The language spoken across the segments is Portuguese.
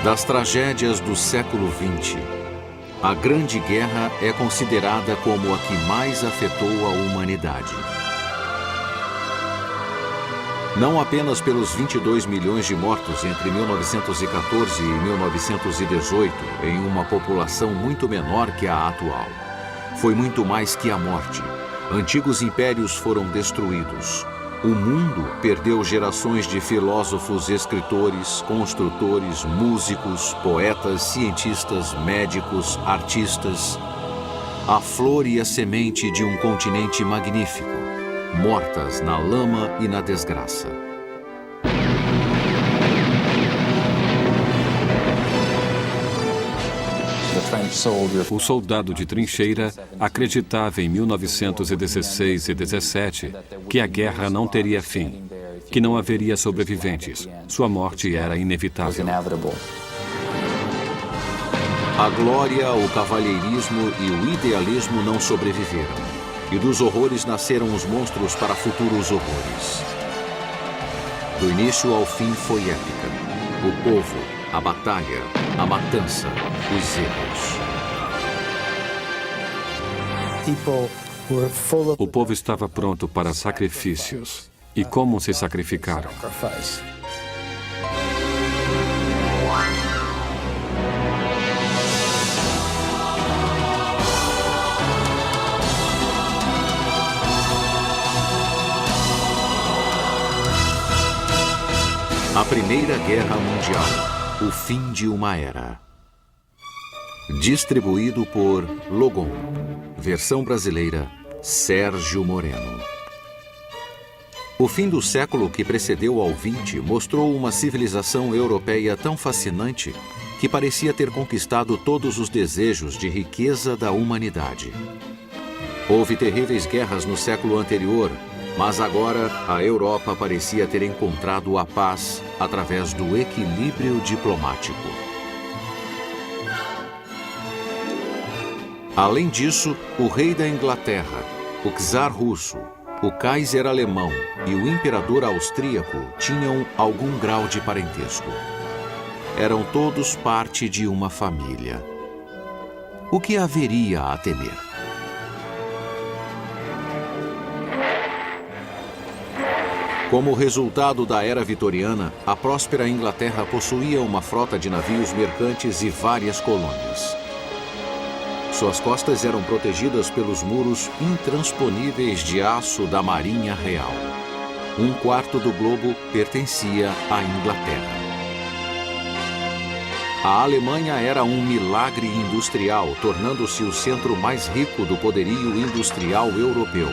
Das tragédias do século XX, a Grande Guerra é considerada como a que mais afetou a humanidade. Não apenas pelos 22 milhões de mortos entre 1914 e 1918, em uma população muito menor que a atual. Foi muito mais que a morte. Antigos impérios foram destruídos. O mundo perdeu gerações de filósofos, escritores, construtores, músicos, poetas, cientistas, médicos, artistas. A flor e a semente de um continente magnífico, mortas na lama e na desgraça. O soldado de trincheira acreditava em 1916 e 17 que a guerra não teria fim, que não haveria sobreviventes. Sua morte era inevitável. A glória, o cavalheirismo e o idealismo não sobreviveram. E dos horrores nasceram os monstros para futuros horrores. Do início ao fim foi épica. O povo, a batalha, a matança, os erros. O povo estava pronto para sacrifícios. E como se sacrificaram? A Primeira Guerra Mundial, o fim de uma era. Distribuído por Logon. Versão brasileira, Sérgio Moreno. O fim do século que precedeu ao XX mostrou uma civilização europeia tão fascinante que parecia ter conquistado todos os desejos de riqueza da humanidade. Houve terríveis guerras no século anterior, mas agora a Europa parecia ter encontrado a paz através do equilíbrio diplomático. Além disso, o rei da Inglaterra, o czar russo, o Kaiser alemão e o imperador austríaco tinham algum grau de parentesco. Eram todos parte de uma família. O que haveria a temer? Como resultado da era vitoriana, a próspera Inglaterra possuía uma frota de navios mercantes e várias colônias. Suas costas eram protegidas pelos muros intransponíveis de aço da Marinha Real. Um quarto do globo pertencia à Inglaterra. A Alemanha era um milagre industrial, tornando-se o centro mais rico do poderio industrial europeu.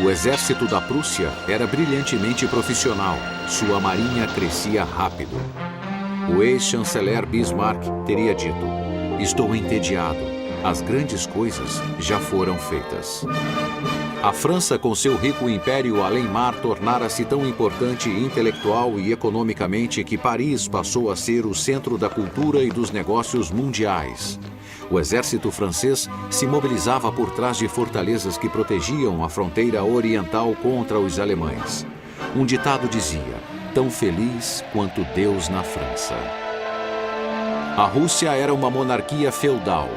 O exército da Prússia era brilhantemente profissional. Sua marinha crescia rápido. O ex-chanceler Bismarck teria dito: "Estou entediado. As grandes coisas já foram feitas." A França, com seu rico império além-mar, tornara-se tão importante intelectual e economicamente que Paris passou a ser o centro da cultura e dos negócios mundiais. O exército francês se mobilizava por trás de fortalezas que protegiam a fronteira oriental contra os alemães. Um ditado dizia: "Tão feliz quanto Deus na França." A Rússia era uma monarquia feudal.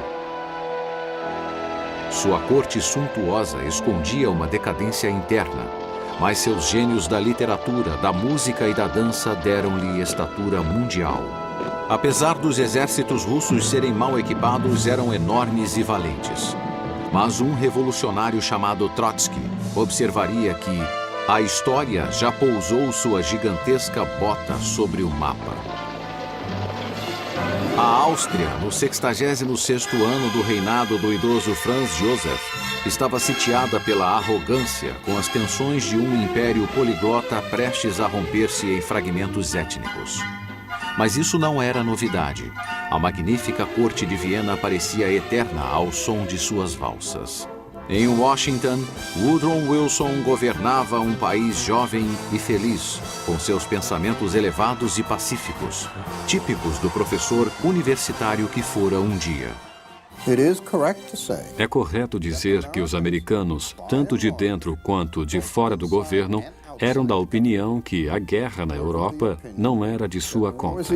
Sua corte suntuosa escondia uma decadência interna, mas seus gênios da literatura, da música e da dança deram-lhe estatura mundial. Apesar dos exércitos russos serem mal equipados, eram enormes e valentes. Mas um revolucionário chamado Trotsky observaria que a história já pousou sua gigantesca bota sobre o mapa. A Áustria, no 66º ano do reinado do idoso Franz Joseph, estava sitiada pela arrogância, com as tensões de um império poliglota prestes a romper-se em fragmentos étnicos. Mas isso não era novidade. A magnífica corte de Viena parecia eterna ao som de suas valsas. Em Washington, Woodrow Wilson governava um país jovem e feliz, com seus pensamentos elevados e pacíficos, típicos do professor universitário que fora um dia. É correto dizer que os americanos, tanto de dentro quanto de fora do governo, eram da opinião que a guerra na Europa não era de sua conta.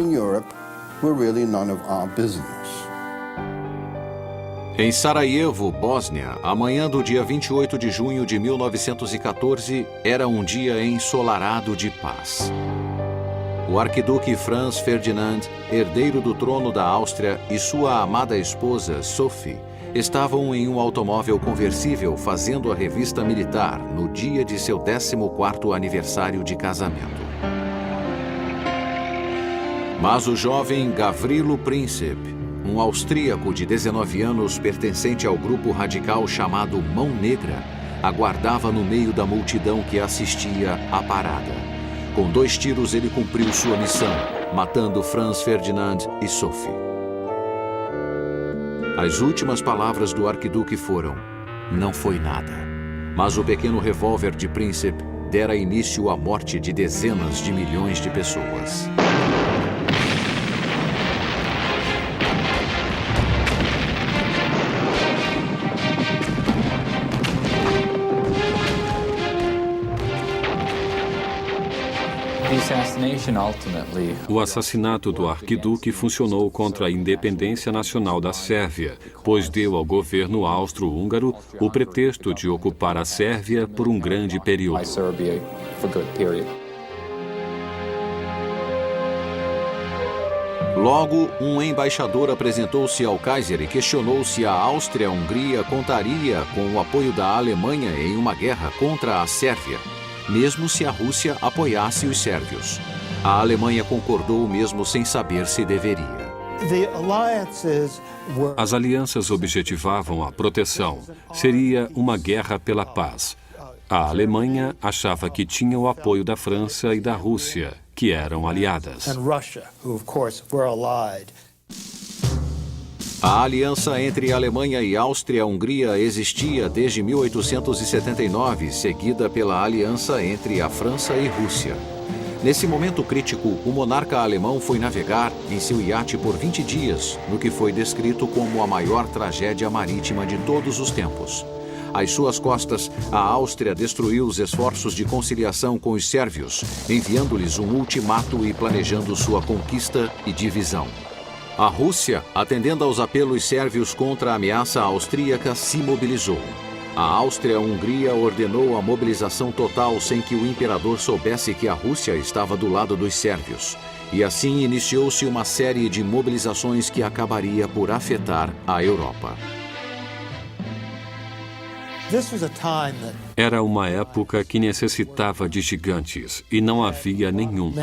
were really none of our business. Em Sarajevo, Bósnia, a manhã do dia 28 de junho de 1914 era um dia ensolarado de paz. O arquiduque Franz Ferdinand, herdeiro do trono da Áustria, e sua amada esposa, Sophie, estavam em um automóvel conversível fazendo a revista militar no dia de seu 14º aniversário de casamento. Mas o jovem Gavrilo Princip, um austríaco de 19 anos pertencente ao grupo radical chamado Mão Negra, aguardava no meio da multidão que assistia à parada. Com 2 tiros ele cumpriu sua missão, matando Franz Ferdinand e Sophie. As últimas palavras do arquiduque foram: "Não foi nada." Mas o pequeno revólver de Princip dera início à morte de dezenas de milhões de pessoas. O assassinato do arquiduque funcionou contra a independência nacional da Sérvia, pois deu ao governo austro-húngaro o pretexto de ocupar a Sérvia por um grande período. Logo, um embaixador apresentou-se ao Kaiser e questionou se a Áustria-Hungria contaria com o apoio da Alemanha em uma guerra contra a Sérvia, mesmo se a Rússia apoiasse os sérvios. A Alemanha concordou mesmo sem saber se deveria. As alianças objetivavam a proteção. Seria uma guerra pela paz. A Alemanha achava que tinha o apoio da França e da Rússia, que eram aliadas. A aliança entre Alemanha e Áustria-Hungria existia desde 1879, seguida pela aliança entre a França e Rússia. Nesse momento crítico, o monarca alemão foi navegar em seu iate por 20 dias, no que foi descrito como a maior tragédia marítima de todos os tempos. Às suas costas, a Áustria destruiu os esforços de conciliação com os sérvios, enviando-lhes um ultimato e planejando sua conquista e divisão. A Rússia, atendendo aos apelos sérvios contra a ameaça austríaca, se mobilizou. A Áustria-Hungria ordenou a mobilização total sem que o imperador soubesse que a Rússia estava do lado dos sérvios. E assim iniciou-se uma série de mobilizações que acabaria por afetar a Europa. Era uma época que necessitava de gigantes, e não havia nenhum.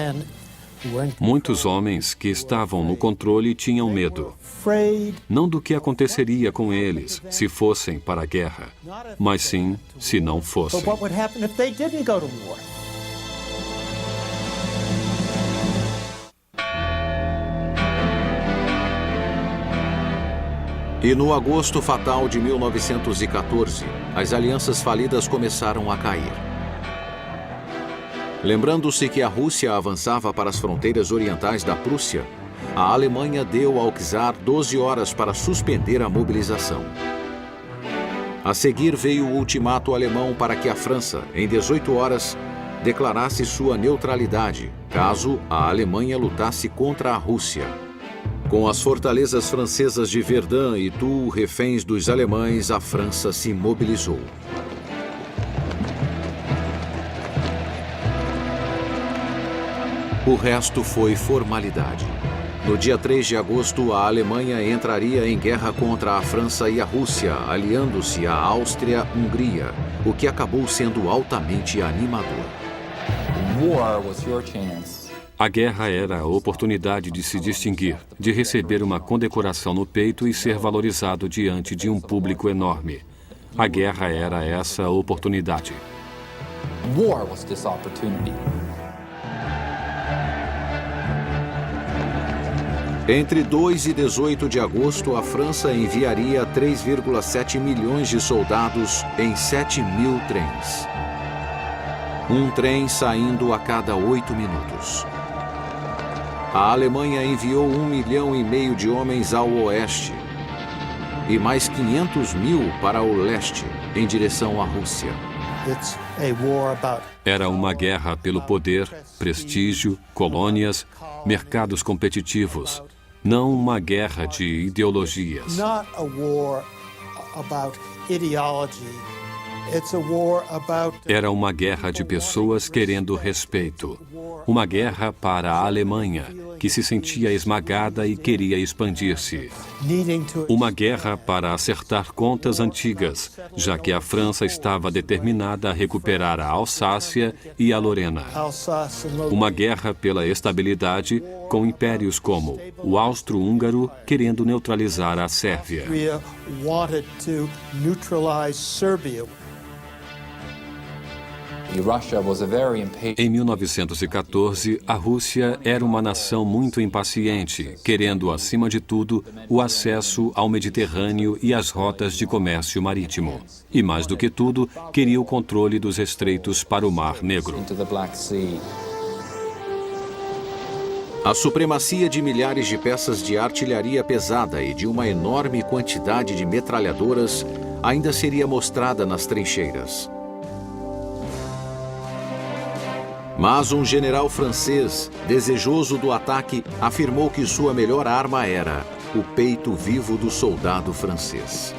Muitos homens que estavam no controle tinham medo, não do que aconteceria com eles se fossem para a guerra, mas sim se não fossem. E no agosto fatal de 1914, as alianças falidas começaram a cair. Lembrando-se que a Rússia avançava para as fronteiras orientais da Prússia, a Alemanha deu ao czar 12 horas para suspender a mobilização. A seguir veio o ultimato alemão para que a França, em 18 horas, declarasse sua neutralidade, caso a Alemanha lutasse contra a Rússia. Com as fortalezas francesas de Verdun e Toul reféns dos alemães, a França se mobilizou. O resto foi formalidade. No dia 3 de agosto, a Alemanha entraria em guerra contra a França e a Rússia, aliando-se à Áustria-Hungria, o que acabou sendo altamente animador. A guerra era a oportunidade de se distinguir, de receber uma condecoração no peito e ser valorizado diante de um público enorme. A guerra era essa oportunidade. Entre 2 e 18 de agosto, a França enviaria 3,7 milhões de soldados em 7.000 trens. Um trem saindo a cada 8 minutos. A Alemanha enviou 1,5 milhão de homens ao oeste e mais 500 mil para o leste, em direção à Rússia. Era uma guerra pelo poder, prestígio, colônias, mercados competitivos. Não uma guerra de ideologias. Not a war about ideology. It's a war about Era uma guerra de pessoas querendo respeito. Uma guerra para a Alemanha, que se sentia esmagada e queria expandir-se. needing to Uma guerra para acertar contas antigas, já que a França estava determinada a recuperar a Alsácia e a Lorena. Alsace and Lorraine. Uma guerra pela estabilidade, com impérios como o Austro-Húngaro querendo neutralizar a Sérvia. Austria wanted to neutralize Serbia. Em 1914, a Rússia era uma nação muito impaciente, querendo, acima de tudo, o acesso ao Mediterrâneo e às rotas de comércio marítimo. E, mais do que tudo, queria o controle dos estreitos para o Mar Negro. A supremacia de milhares de peças de artilharia pesada e de uma enorme quantidade de metralhadoras ainda seria mostrada nas trincheiras. Mas um general francês, desejoso do ataque, afirmou que sua melhor arma era o peito vivo do soldado francês.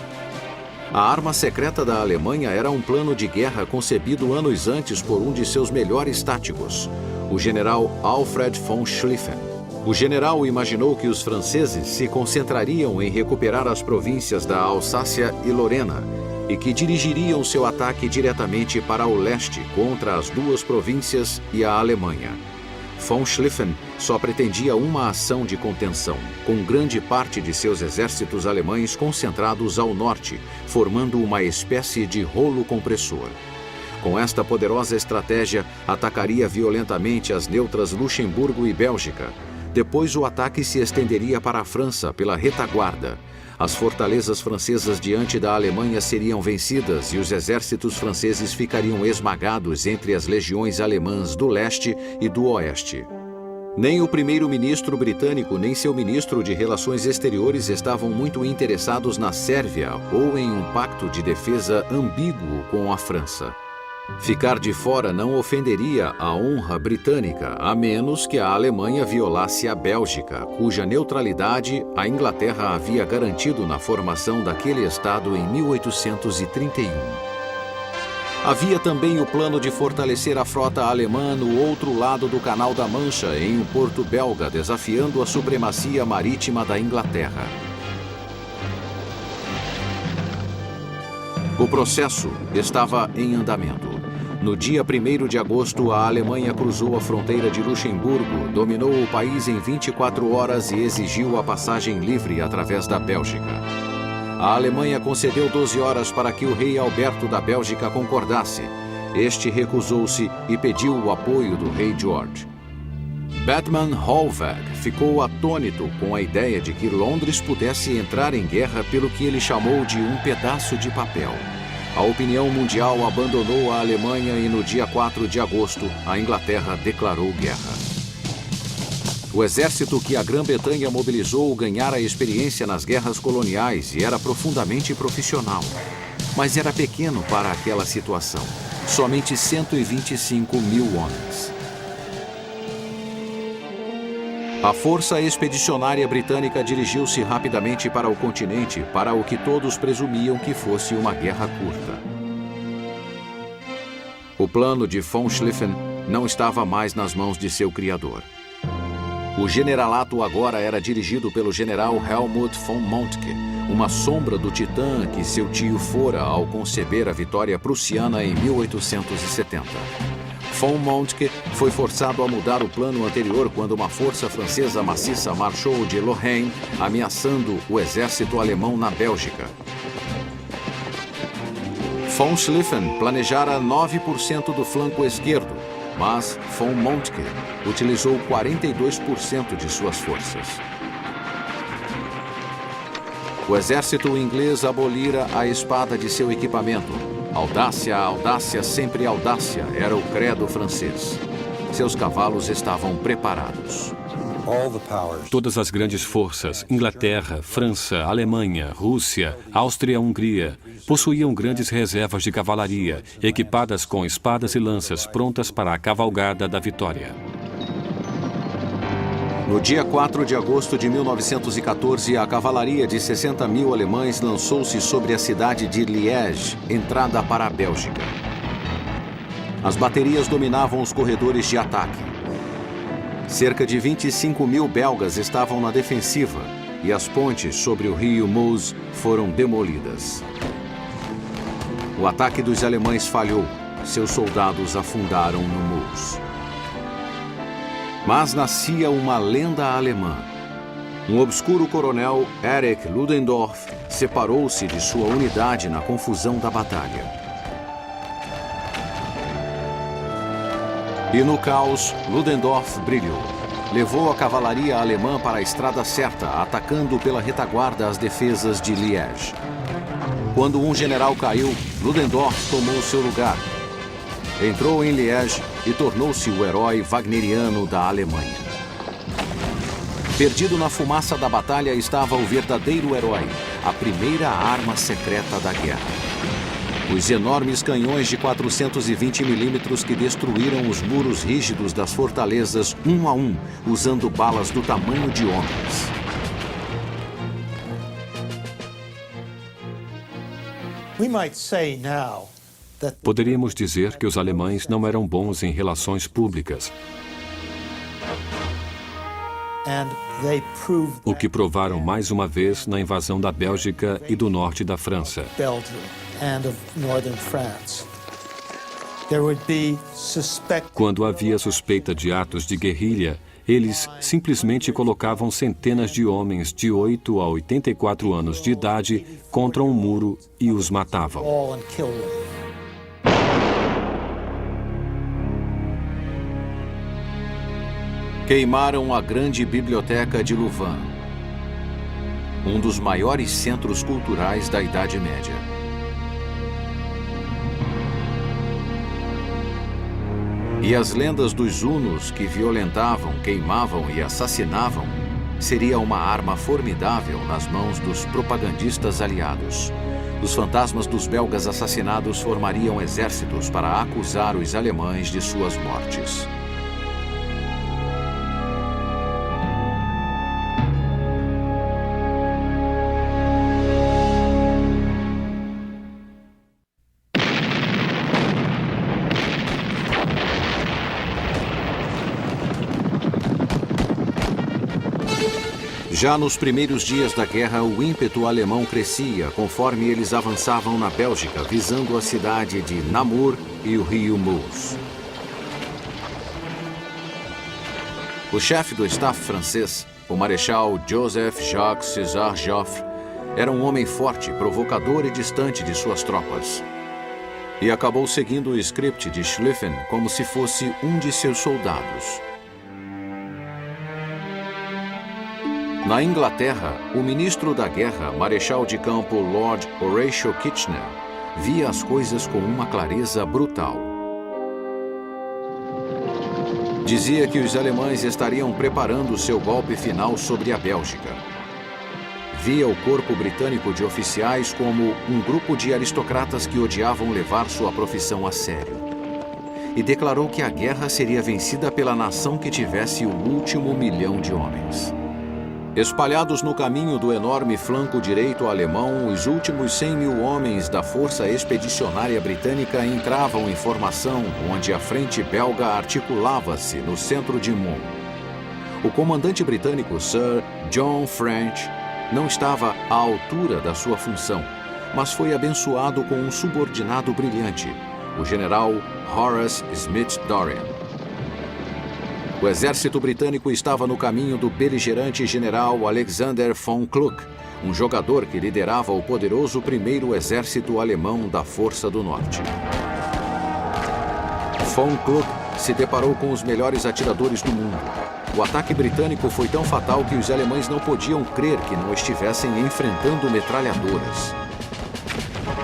A arma secreta da Alemanha era um plano de guerra concebido anos antes por um de seus melhores táticos, o general Alfred von Schlieffen. O general imaginou que os franceses se concentrariam em recuperar as províncias da Alsácia e Lorena e que dirigiriam seu ataque diretamente para o leste contra as duas províncias e a Alemanha. Von Schlieffen só pretendia uma ação de contenção, com grande parte de seus exércitos alemães concentrados ao norte, formando uma espécie de rolo compressor. Com esta poderosa estratégia, atacaria violentamente as neutras Luxemburgo e Bélgica. Depois o ataque se estenderia para a França pela retaguarda. As fortalezas francesas diante da Alemanha seriam vencidas e os exércitos franceses ficariam esmagados entre as legiões alemãs do leste e do oeste. Nem o primeiro-ministro britânico nem seu ministro de Relações Exteriores estavam muito interessados na Sérvia ou em um pacto de defesa ambíguo com a França. Ficar de fora não ofenderia a honra britânica, a menos que a Alemanha violasse a Bélgica, cuja neutralidade a Inglaterra havia garantido na formação daquele estado em 1831. Havia também o plano de fortalecer a frota alemã no outro lado do Canal da Mancha, em um porto belga, desafiando a supremacia marítima da Inglaterra. O processo estava em andamento. No dia 1º de agosto, a Alemanha cruzou a fronteira de Luxemburgo, dominou o país em 24 horas e exigiu a passagem livre através da Bélgica. A Alemanha concedeu 12 horas para que o rei Alberto da Bélgica concordasse. Este recusou-se e pediu o apoio do rei George. Bethmann Hollweg ficou atônito com a ideia de que Londres pudesse entrar em guerra pelo que ele chamou de um pedaço de papel. A opinião mundial abandonou a Alemanha e no dia 4 de agosto, a Inglaterra declarou guerra. O exército que a Grã-Bretanha mobilizou ganhara experiência nas guerras coloniais e era profundamente profissional. Mas era pequeno para aquela situação. Somente 125 mil homens. A força expedicionária britânica dirigiu-se rapidamente para o continente, para o que todos presumiam que fosse uma guerra curta. O plano de von Schlieffen não estava mais nas mãos de seu criador. O generalato agora era dirigido pelo general Helmuth von Moltke, uma sombra do titã que seu tio fora ao conceber a vitória prussiana em 1870. Von Moltke foi forçado a mudar o plano anterior quando uma força francesa maciça marchou de Lorraine, ameaçando o exército alemão na Bélgica. Von Schlieffen planejara 9% do flanco esquerdo, mas von Moltke utilizou 42% de suas forças. O exército inglês abolira a espada de seu equipamento. Audácia, audácia, sempre audácia, era o credo francês. Seus cavalos estavam preparados. Todas as grandes forças, Inglaterra, França, Alemanha, Rússia, Áustria-Hungria, possuíam grandes reservas de cavalaria, equipadas com espadas e lanças prontas para a cavalgada da vitória. No dia 4 de agosto de 1914, a cavalaria de 60 mil alemães lançou-se sobre a cidade de Liège, entrada para a Bélgica. As baterias dominavam os corredores de ataque. Cerca de 25 mil belgas estavam na defensiva e as pontes sobre o rio Meuse foram demolidas. O ataque dos alemães falhou. Seus soldados afundaram no Meuse. Mas nascia uma lenda alemã. Um obscuro coronel, Erich Ludendorff, separou-se de sua unidade na confusão da batalha. E no caos, Ludendorff brilhou. Levou a cavalaria alemã para a estrada certa, atacando pela retaguarda as defesas de Liège. Quando um general caiu, Ludendorff tomou seu lugar. Entrou em Liège e tornou-se o herói wagneriano da Alemanha. Perdido na fumaça da batalha estava o verdadeiro herói, a primeira arma secreta da guerra. Os enormes canhões de 420 milímetros que destruíram os muros rígidos das fortalezas um a um, usando balas do tamanho de homens. We might say now that Poderíamos dizer que os alemães não eram bons em relações públicas, and they proved o que provaram mais uma vez na invasão da Bélgica e do norte da França. Belgium and of northern France. There would be Quando havia suspeita de atos de guerrilha, eles simplesmente colocavam centenas de homens de 8 a 84 anos de idade contra um muro e os matavam. all and kill them. Queimaram a grande biblioteca de Louvain, um dos maiores centros culturais da Idade Média. E as lendas dos hunos que violentavam, queimavam e assassinavam seria uma arma formidável nas mãos dos propagandistas aliados. Os fantasmas dos belgas assassinados formariam exércitos para acusar os alemães de suas mortes. Já nos primeiros dias da guerra, o ímpeto alemão crescia conforme eles avançavam na Bélgica, visando a cidade de Namur e o rio Meuse. O chefe do staff francês, o marechal Joseph-Jacques César Joffre, era um homem forte, provocador e distante de suas tropas. E acabou seguindo o script de Schlieffen como se fosse um de seus soldados. Na Inglaterra, o ministro da guerra, marechal de campo Lord Horatio Kitchener, via as coisas com uma clareza brutal. Dizia que os alemães estariam preparando seu golpe final sobre a Bélgica. Via o corpo britânico de oficiais como um grupo de aristocratas que odiavam levar sua profissão a sério. E declarou que a guerra seria vencida pela nação que tivesse o último 1.000.000 de homens. Espalhados no caminho do enorme flanco direito alemão, os últimos 100.000 homens da Força Expedicionária Britânica entravam em formação, onde a frente belga articulava-se no centro de Mons. O comandante britânico Sir John French não estava à altura da sua função, mas foi abençoado com um subordinado brilhante, o general Horace Smith Dorrien. O exército britânico estava no caminho do beligerante general Alexander von Kluck, um jogador que liderava o poderoso primeiro exército alemão da Força do Norte. Von Kluck se deparou com os melhores atiradores do mundo. O ataque britânico foi tão fatal que os alemães não podiam crer que não estivessem enfrentando metralhadoras.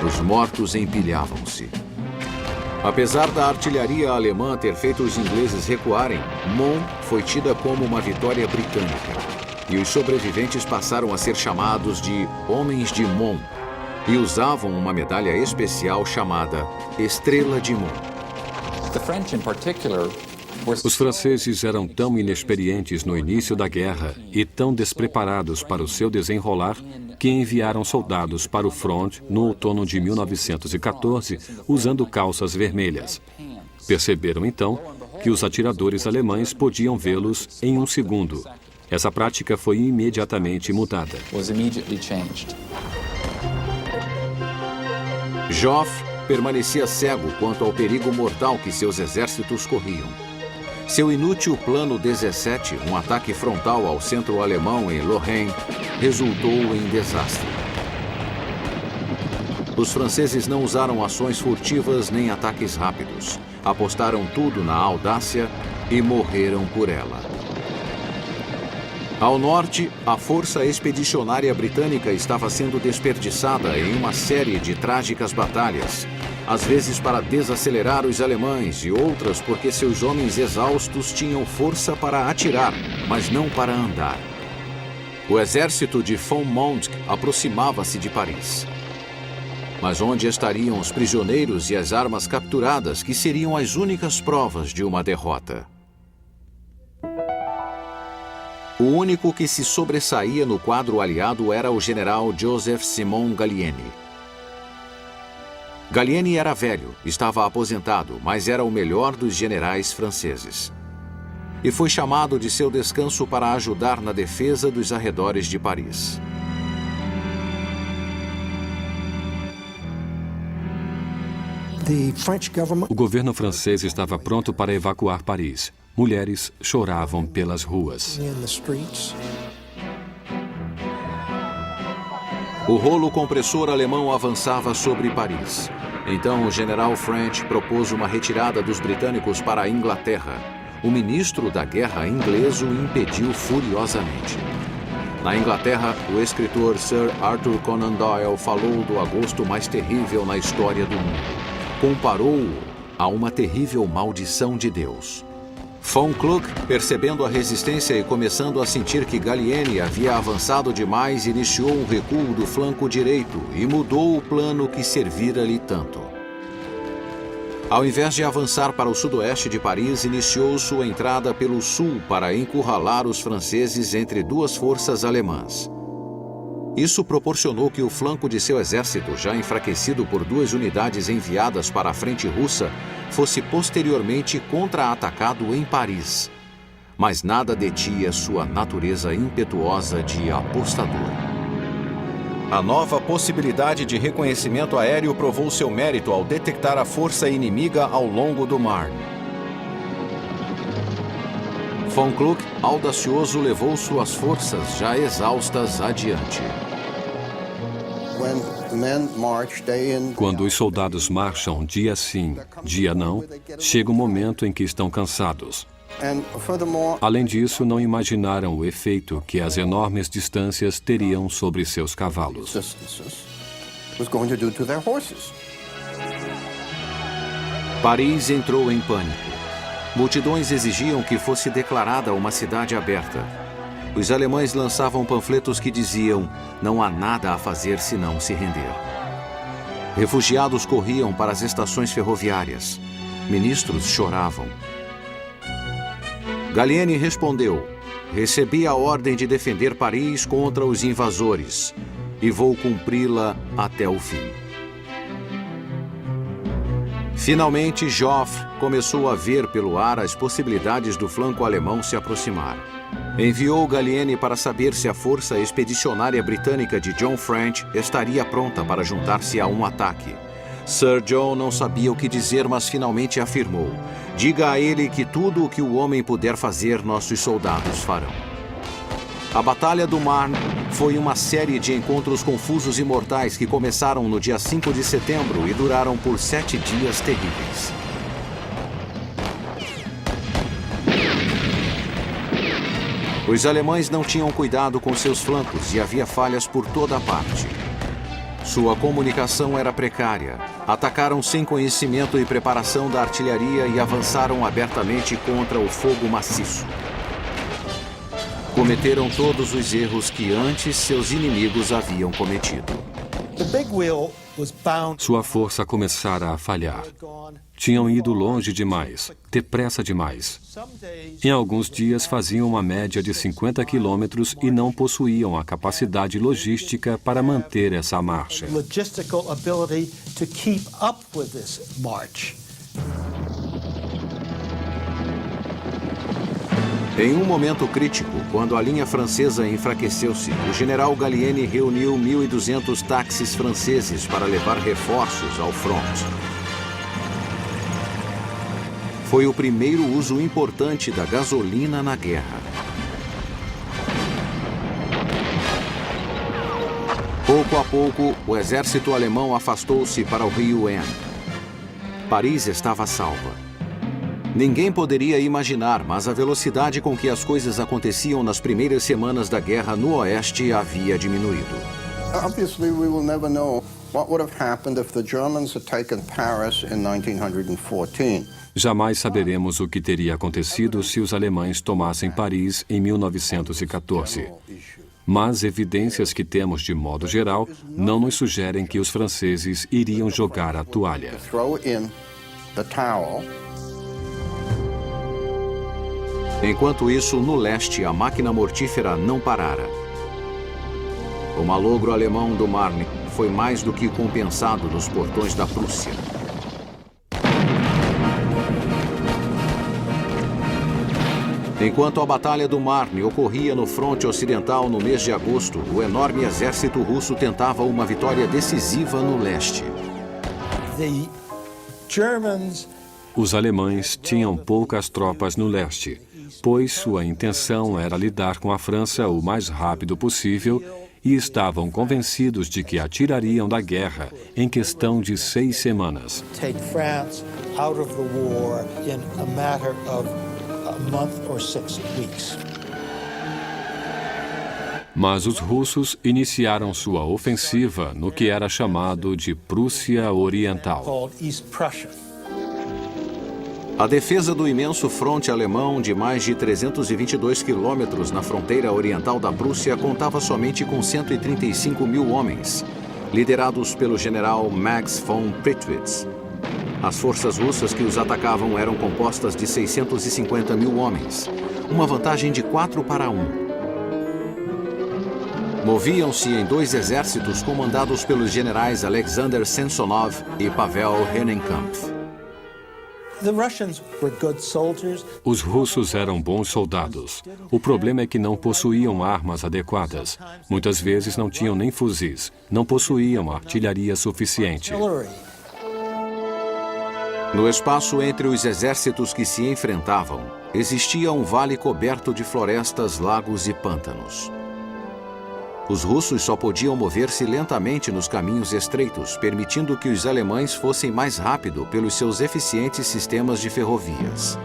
Os mortos empilhavam-se. Apesar da artilharia alemã ter feito os ingleses recuarem, Mons foi tida como uma vitória britânica. E os sobreviventes passaram a ser chamados de Homens de Mons e usavam uma medalha especial chamada Estrela de Mons. The French in particular Os franceses eram tão inexperientes no início da guerra e tão despreparados para o seu desenrolar que enviaram soldados para o front no outono de 1914 usando calças vermelhas. Perceberam então que os atiradores alemães podiam vê-los em um segundo. Essa prática foi imediatamente mudada. Joffre permanecia cego quanto ao perigo mortal que seus exércitos corriam. Seu inútil Plano 17, um ataque frontal ao centro alemão em Lorraine, resultou em desastre. Os franceses não usaram ações furtivas nem ataques rápidos. Apostaram tudo na audácia e morreram por ela. Ao norte, a força expedicionária britânica estava sendo desperdiçada em uma série de trágicas batalhas, às vezes para desacelerar os alemães e outras porque seus homens exaustos tinham força para atirar, mas não para andar. O exército de von Moltke aproximava-se de Paris. Mas onde estariam os prisioneiros e as armas capturadas, que seriam as únicas provas de uma derrota? O único que se sobressaía no quadro aliado era o general Joseph-Simon Gallieni. Gallieni era velho, estava aposentado, mas era o melhor dos generais franceses. E foi chamado de seu descanso para ajudar na defesa dos arredores de Paris. O governo francês estava pronto para evacuar Paris. Mulheres choravam pelas ruas. O rolo compressor alemão avançava sobre Paris. Então o general French propôs uma retirada dos britânicos para a Inglaterra. O ministro da guerra inglês o impediu furiosamente. Na Inglaterra, o escritor Sir Arthur Conan Doyle falou do agosto mais terrível na história do mundo. Comparou-o a uma terrível maldição de Deus. Von Kluck, percebendo a resistência e começando a sentir que Gallieni havia avançado demais, iniciou um recuo do flanco direito e mudou o plano que servira-lhe tanto. Ao invés de avançar para o sudoeste de Paris, iniciou sua entrada pelo sul para encurralar os franceses entre duas forças alemãs. Isso proporcionou que o flanco de seu exército, já enfraquecido por duas unidades enviadas para a frente russa, fosse posteriormente contra-atacado em Paris. Mas nada detinha sua natureza impetuosa de apostador. A nova possibilidade de reconhecimento aéreo provou seu mérito ao detectar a força inimiga ao longo do Marne. Von Kluck, audacioso, levou suas forças já exaustas adiante. Quando os soldados marcham dia sim, dia não, chega um momento em que estão cansados. Além disso, não imaginaram o efeito que as enormes distâncias teriam sobre seus cavalos. Paris entrou em pânico. Multidões exigiam que fosse declarada uma cidade aberta. Os alemães lançavam panfletos que diziam: não há nada a fazer senão se render. Refugiados corriam para as estações ferroviárias. Ministros choravam. Gallieni respondeu: recebi a ordem de defender Paris contra os invasores e vou cumpri-la até o fim. Finalmente, Joffre começou a ver pelo ar as possibilidades do flanco alemão se aproximar. Enviou Gallieni para saber se a força expedicionária britânica de John French estaria pronta para juntar-se a um ataque. Sir John não sabia o que dizer, mas finalmente afirmou: diga a ele que tudo o que o homem puder fazer, nossos soldados farão. A Batalha do Marne foi uma série de encontros confusos e mortais que começaram no dia 5 de setembro e duraram por 7 dias terríveis. Os alemães não tinham cuidado com seus flancos e havia falhas por toda a parte. Sua comunicação era precária. Atacaram sem conhecimento e preparação da artilharia e avançaram abertamente contra o fogo maciço. Cometeram todos os erros que antes seus inimigos haviam cometido. The big wheel was bound. Sua força começara a falhar. Tinham ido longe demais, depressa demais. Em alguns dias faziam uma média de 50 quilômetros e não possuíam a capacidade logística para manter essa marcha. Logistical ability to keep up with this march. Em um momento crítico, quando a linha francesa enfraqueceu-se, o general Gallieni reuniu 1.200 táxis franceses para levar reforços ao front. Foi o primeiro uso importante da gasolina na guerra. Pouco a pouco, o exército alemão afastou-se para o rio Aisne. Paris estava salva. Ninguém poderia imaginar, mas a velocidade com que as coisas aconteciam nas primeiras semanas da guerra no Oeste havia diminuído. Obviously, we will never know what would have happened if the Germans had taken Paris in 1914. Jamais saberemos o que teria acontecido se os alemães tomassem Paris em 1914. Mas evidências que temos de modo geral não nos sugerem que os franceses iriam jogar a toalha. Throw in the towel. Enquanto isso, no leste, a máquina mortífera não parara. O malogro alemão do Marne foi mais do que compensado nos portões da Prússia. Enquanto a Batalha do Marne ocorria no fronte ocidental no mês de agosto, o enorme exército russo tentava uma vitória decisiva no leste. The Germans Os alemães tinham poucas tropas no leste, pois sua intenção era lidar com a França o mais rápido possível e estavam convencidos de que a tirariam da guerra em questão de 6 semanas. take France out of the war in a matter of a month or 6 weeks. Mas os russos iniciaram sua ofensiva no que era chamado de Prússia Oriental. Called East Prussia. A defesa do imenso fronte alemão de mais de 322 quilômetros na fronteira oriental da Prússia contava somente com 135 mil homens, liderados pelo general Max von Prittwitz. As forças russas que os atacavam eram compostas de 650 mil homens, uma vantagem de 4 para 1. Moviam-se em 2 exércitos comandados pelos generais Alexander Samsonov e Pavel Rennenkampf. The Russians were good soldiers. Os russos eram bons soldados. O problema é que não possuíam armas adequadas. Muitas vezes não tinham nem fuzis. Não possuíam artilharia suficiente. Artillery. No espaço entre os exércitos que se enfrentavam, existia um vale coberto de florestas, lagos e pântanos. Os russos só podiam mover-se lentamente nos caminhos estreitos, permitindo que os alemães fossem mais rápido pelos seus eficientes sistemas de ferrovias.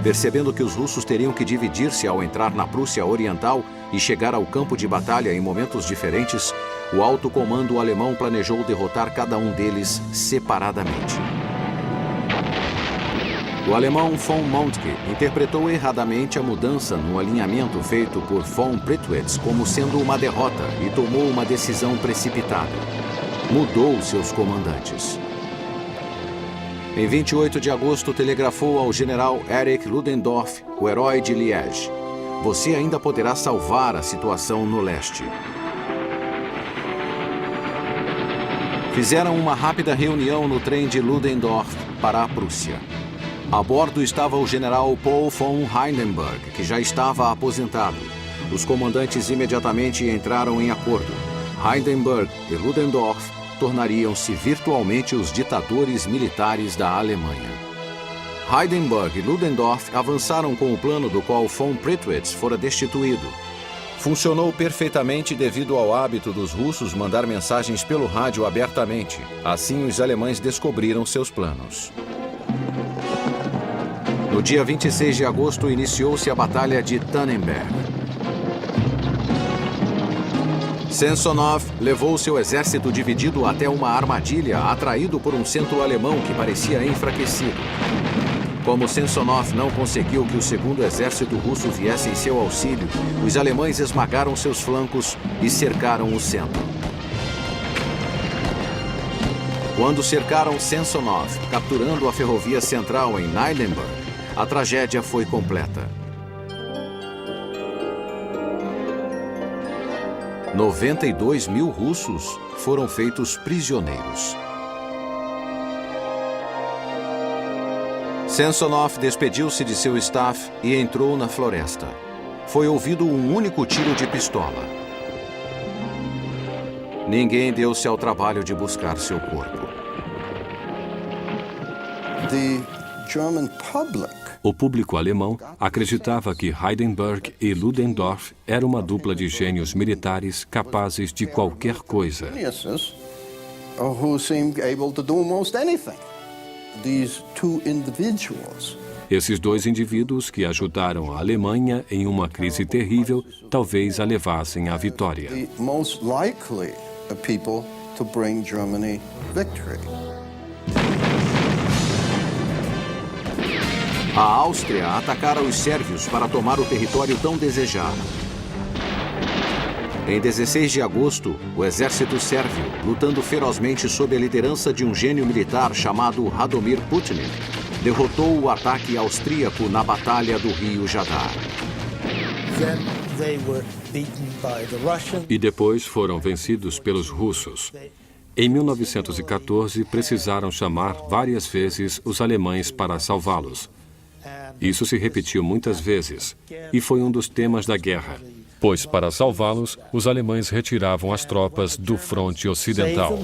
Percebendo que os russos teriam que dividir-se ao entrar na Prússia Oriental e chegar ao campo de batalha em momentos diferentes, o alto comando alemão planejou derrotar cada um deles separadamente. O alemão von Moltke interpretou erradamente a mudança no alinhamento feito por von Prittwitz como sendo uma derrota e tomou uma decisão precipitada. Mudou seus comandantes. Em 28 de agosto, telegrafou ao general Erich Ludendorff, o herói de Liège: "Você ainda poderá salvar a situação no leste." Fizeram uma rápida reunião no trem de Ludendorff para a Prússia. A bordo estava o general Paul von Hindenburg, que já estava aposentado. Os comandantes imediatamente entraram em acordo. Hindenburg e Ludendorff tornariam-se virtualmente os ditadores militares da Alemanha. Hindenburg e Ludendorff avançaram com o plano do qual von Prittwitz fora destituído. Funcionou perfeitamente devido ao hábito dos russos mandar mensagens pelo rádio abertamente. Assim, os alemães descobriram seus planos. No dia 26 de agosto, iniciou-se a Batalha de Tannenberg. Samsonov levou seu exército dividido até uma armadilha, atraído por um centro alemão que parecia enfraquecido. Como Samsonov não conseguiu que o segundo exército russo viesse em seu auxílio, os alemães esmagaram seus flancos e cercaram o centro. Quando cercaram Samsonov, capturando a ferrovia central em Neilenburg, a tragédia foi completa. 92 mil russos foram feitos prisioneiros. Samsonov despediu-se de seu staff e entrou na floresta. Foi ouvido um único tiro de pistola. Ninguém deu-se ao trabalho de buscar seu corpo. O público alemão acreditava que Hindenburg e Ludendorff eram uma dupla de gênios militares capazes de qualquer coisa. Esses dois indivíduos que ajudaram a Alemanha em uma crise terrível, talvez a levassem à vitória. A Áustria atacara os sérvios para tomar o território tão desejado. Em 16 de agosto, o exército sérvio, lutando ferozmente sob a liderança de um gênio militar chamado Radomir Putinin, derrotou o ataque austríaco na Batalha do Rio Jadar. E depois foram vencidos pelos russos. Em 1914, precisaram chamar várias vezes os alemães para salvá-los. Isso se repetiu muitas vezes, e foi um dos temas da guerra, pois para salvá-los, os alemães retiravam as tropas do fronte ocidental.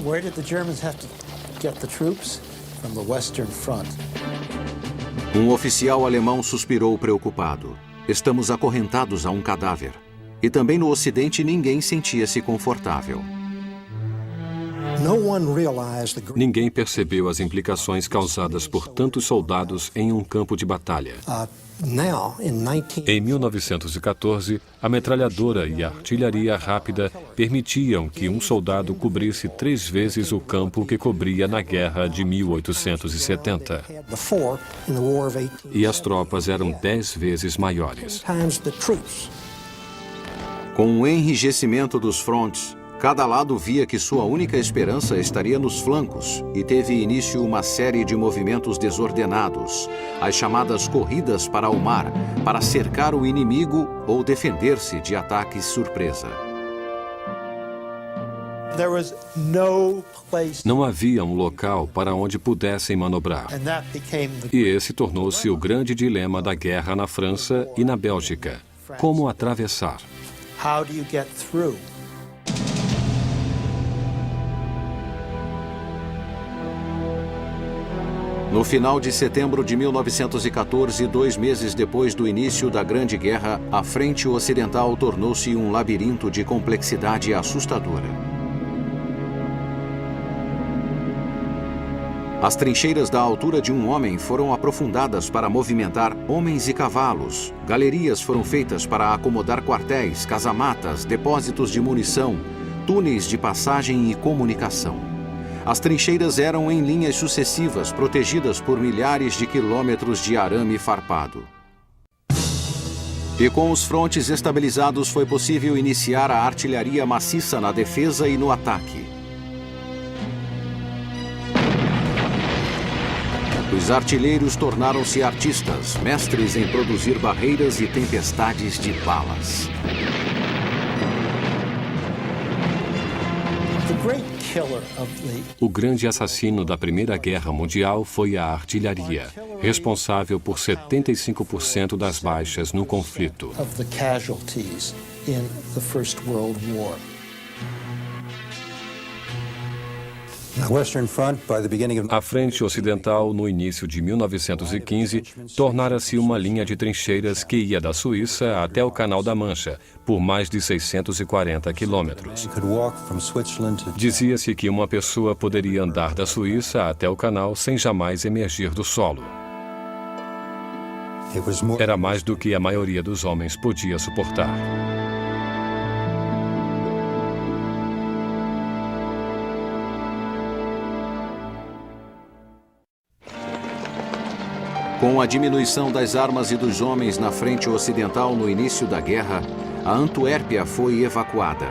Um oficial alemão suspirou preocupado. Estamos acorrentados a um cadáver. E também no Ocidente ninguém sentia-se confortável. Ninguém percebeu as implicações causadas por tantos soldados em um campo de batalha. Em 1914, a metralhadora e a artilharia rápida permitiam que um soldado cobrisse 3 vezes o campo que cobria na guerra de 1870. E as tropas eram 10 vezes maiores. Com o enrijecimento dos frontes, cada lado via que sua única esperança estaria nos flancos e teve início uma série de movimentos desordenados, as chamadas corridas para o mar, para cercar o inimigo ou defender-se de ataques surpresa. Não havia um local para onde pudessem manobrar. E esse tornou-se o grande dilema da guerra na França e na Bélgica. Como atravessar? No final de setembro de 1914, 2 meses depois do início da Grande Guerra, a frente ocidental tornou-se um labirinto de complexidade assustadora. As trincheiras da altura de um homem foram aprofundadas para movimentar homens e cavalos. Galerias foram feitas para acomodar quartéis, casamatas, depósitos de munição, túneis de passagem e comunicação. As trincheiras eram em linhas sucessivas, protegidas por milhares de quilômetros de arame farpado. E com os frontes estabilizados foi possível iniciar a artilharia maciça na defesa e no ataque. Os artilheiros tornaram-se artistas, mestres em produzir barreiras e tempestades de balas. O grande assassino da Primeira Guerra Mundial foi a artilharia, responsável por 75% das baixas no conflito. A frente ocidental, no início de 1915, tornara-se uma linha de trincheiras que ia da Suíça até o Canal da Mancha, por mais de 640 quilômetros. Dizia-se que uma pessoa poderia andar da Suíça até o canal sem jamais emergir do solo. Era mais do que a maioria dos homens podia suportar. Com a diminuição das armas e dos homens na frente ocidental no início da guerra, a Antuérpia foi evacuada.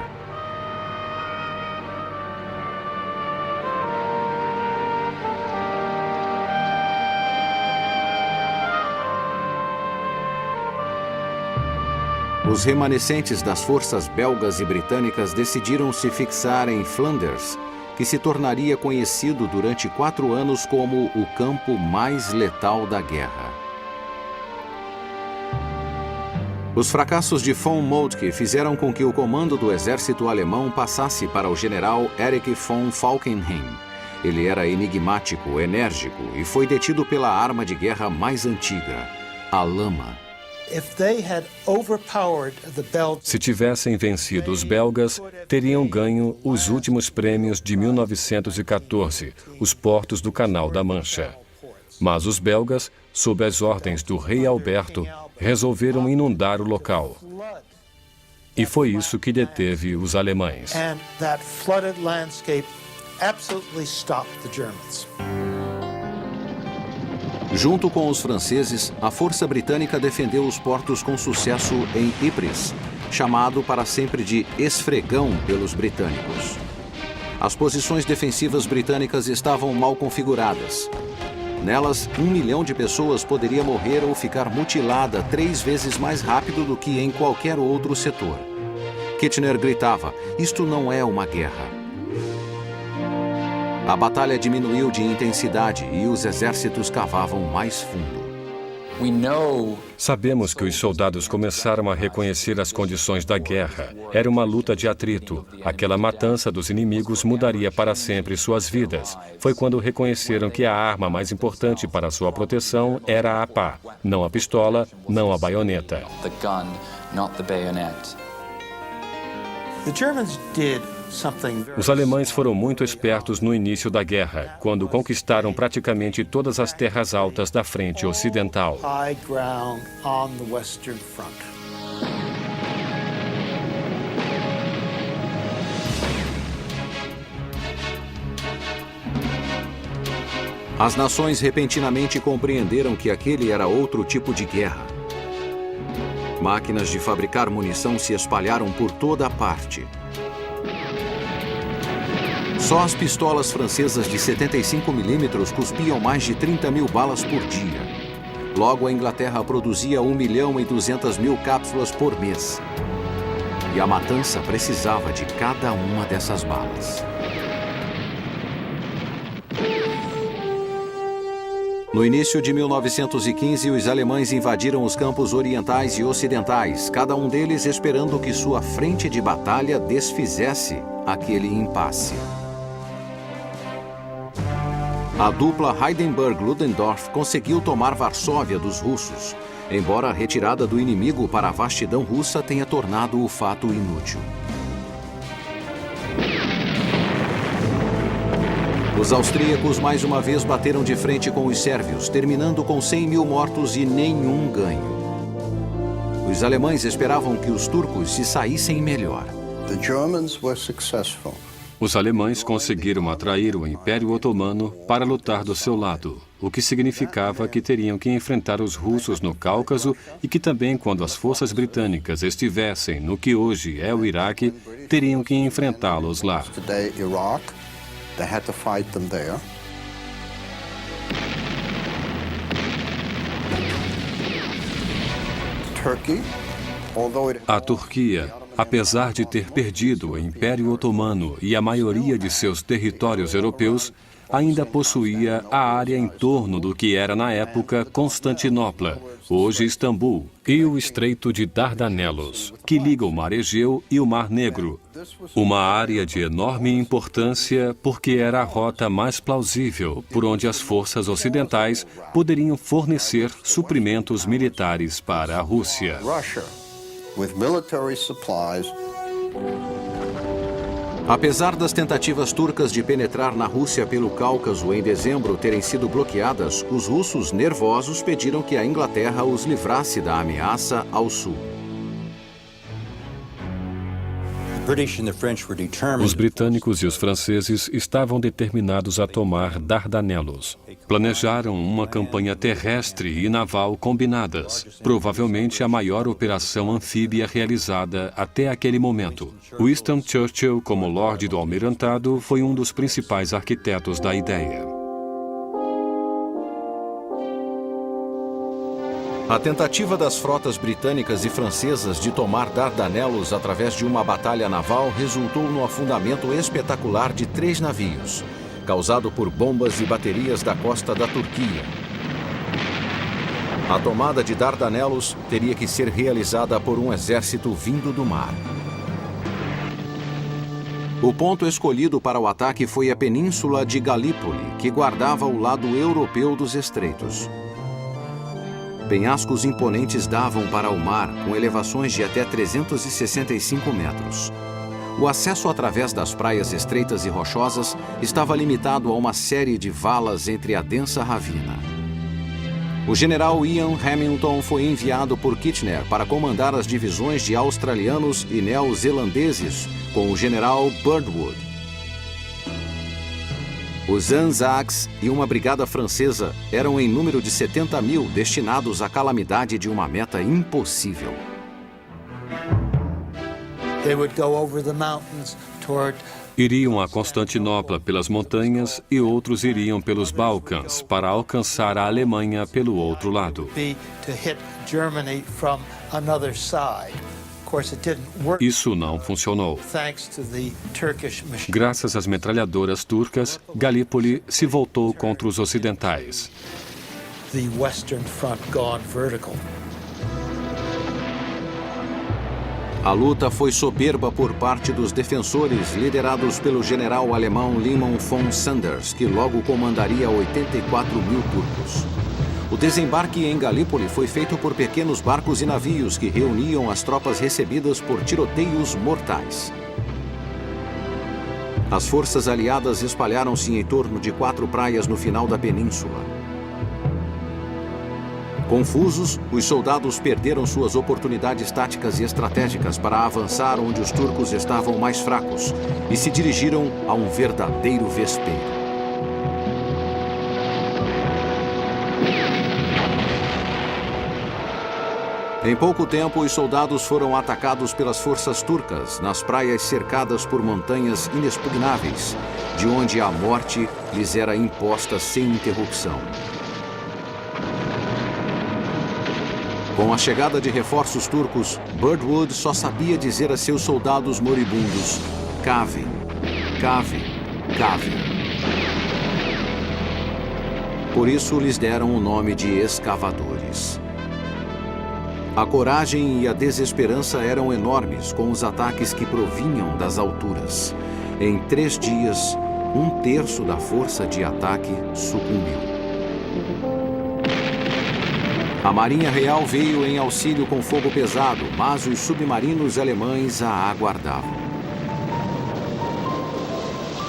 Os remanescentes das forças belgas e britânicas decidiram se fixar em Flanders, que se tornaria conhecido durante 4 anos como o campo mais letal da guerra. Os fracassos de von Moltke fizeram com que o comando do exército alemão passasse para o general Erich von Falkenhayn. Ele era enigmático, enérgico e foi detido pela arma de guerra mais antiga, a lama. Se tivessem vencido os belgas, teriam ganho os últimos prêmios de 1914, os portos do Canal da Mancha. Mas os belgas, sob as ordens do rei Alberto, resolveram inundar o local. E foi isso que deteve os alemães. Junto com os franceses, a força britânica defendeu os portos com sucesso em Ypres, chamado para sempre de Esfregão pelos britânicos. As posições defensivas britânicas estavam mal configuradas. Nelas, 1 milhão de pessoas poderia morrer ou ficar mutilada 3 vezes mais rápido do que em qualquer outro setor. Kitchener gritava: "Isto não é uma guerra." A batalha diminuiu de intensidade e os exércitos cavavam mais fundo. Sabemos que os soldados começaram a reconhecer as condições da guerra. Era uma luta de atrito. Aquela matança dos inimigos mudaria para sempre suas vidas. Foi quando reconheceram que a arma mais importante para sua proteção era a pá, não a pistola, não a baioneta. Os alemães foram muito espertos no início da guerra, quando conquistaram praticamente todas as terras altas da frente ocidental. As nações repentinamente compreenderam que aquele era outro tipo de guerra. Máquinas de fabricar munição se espalharam por toda a parte. Só as pistolas francesas de 75 milímetros cuspiam mais de 30 mil balas por dia. Logo, a Inglaterra produzia 1.200.000 cápsulas por mês. E a matança precisava de cada uma dessas balas. No início de 1915, os alemães invadiram os campos orientais e ocidentais, cada um deles esperando que sua frente de batalha desfizesse aquele impasse. A dupla Hindenburg-Ludendorff conseguiu tomar Varsóvia dos russos, embora a retirada do inimigo para a vastidão russa tenha tornado o fato inútil. Os austríacos mais uma vez bateram de frente com os sérvios, terminando com 100 mil mortos e nenhum ganho. Os alemães esperavam que os turcos se saíssem melhor. The Germans were successful. Os alemães conseguiram atrair o Império Otomano para lutar do seu lado, o que significava que teriam que enfrentar os russos no Cáucaso e que também, quando as forças britânicas estivessem no que hoje é o Iraque, teriam que enfrentá-los lá. Today, Iraq, they had to fight them there. Turkey, although it... A Turquia, apesar de ter perdido o Império Otomano e a maioria de seus territórios europeus, ainda possuía a área em torno do que era na época Constantinopla, hoje Istambul, e o Estreito de Dardanelos, que liga o Mar Egeu e o Mar Negro. Uma área de enorme importância porque era a rota mais plausível por onde as forças ocidentais poderiam fornecer suprimentos militares para a Rússia. With military supplies. Apesar das tentativas turcas de penetrar na Rússia pelo Cáucaso em dezembro terem sido bloqueadas, os russos nervosos pediram que a Inglaterra os livrasse da ameaça ao sul. Os britânicos e os franceses estavam determinados a tomar Dardanelos. Planejaram uma campanha terrestre e naval combinadas, provavelmente a maior operação anfíbia realizada até aquele momento. Winston Churchill, como Lorde do Almirantado, foi um dos principais arquitetos da ideia. A tentativa das frotas britânicas e francesas de tomar Dardanelos através de uma batalha naval resultou no afundamento espetacular de 3 navios, causado por bombas e baterias da costa da Turquia. A tomada de Dardanelos teria que ser realizada por um exército vindo do mar. O ponto escolhido para o ataque foi a península de Galípoli, que guardava o lado europeu dos estreitos. Penhascos imponentes davam para o mar, com elevações de até 365 metros. O acesso através das praias estreitas e rochosas estava limitado a uma série de valas entre a densa ravina. O general Ian Hamilton foi enviado por Kitchener para comandar as divisões de australianos e neozelandeses com o general Birdwood. Os Anzacs e uma brigada francesa eram em número de 70 mil destinados à calamidade de uma meta impossível. Iriam a Constantinopla pelas montanhas e outros iriam pelos Balcãs para alcançar a Alemanha pelo outro lado. Isso não funcionou. Graças às metralhadoras turcas, Galípoli se voltou contra os ocidentais. A luta foi soberba por parte dos defensores, liderados pelo general alemão Liman von Sanders, que logo comandaria 84 mil turcos. O desembarque em Galípoli foi feito por pequenos barcos e navios que reuniam as tropas recebidas por tiroteios mortais. As forças aliadas espalharam-se em torno de 4 praias no final da península. Confusos, os soldados perderam suas oportunidades táticas e estratégicas para avançar onde os turcos estavam mais fracos e se dirigiram a um verdadeiro vespeiro. Em pouco tempo, os soldados foram atacados pelas forças turcas nas praias cercadas por montanhas inexpugnáveis, de onde a morte lhes era imposta sem interrupção. Com a chegada de reforços turcos, Birdwood só sabia dizer a seus soldados moribundos: cavem, cavem, cavem. Por isso lhes deram o nome de escavadores. A coragem e a desesperança eram enormes com os ataques que provinham das alturas. Em 3 dias, 1/3 da força de ataque sucumbiu. A Marinha Real veio em auxílio com fogo pesado, mas os submarinos alemães a aguardavam.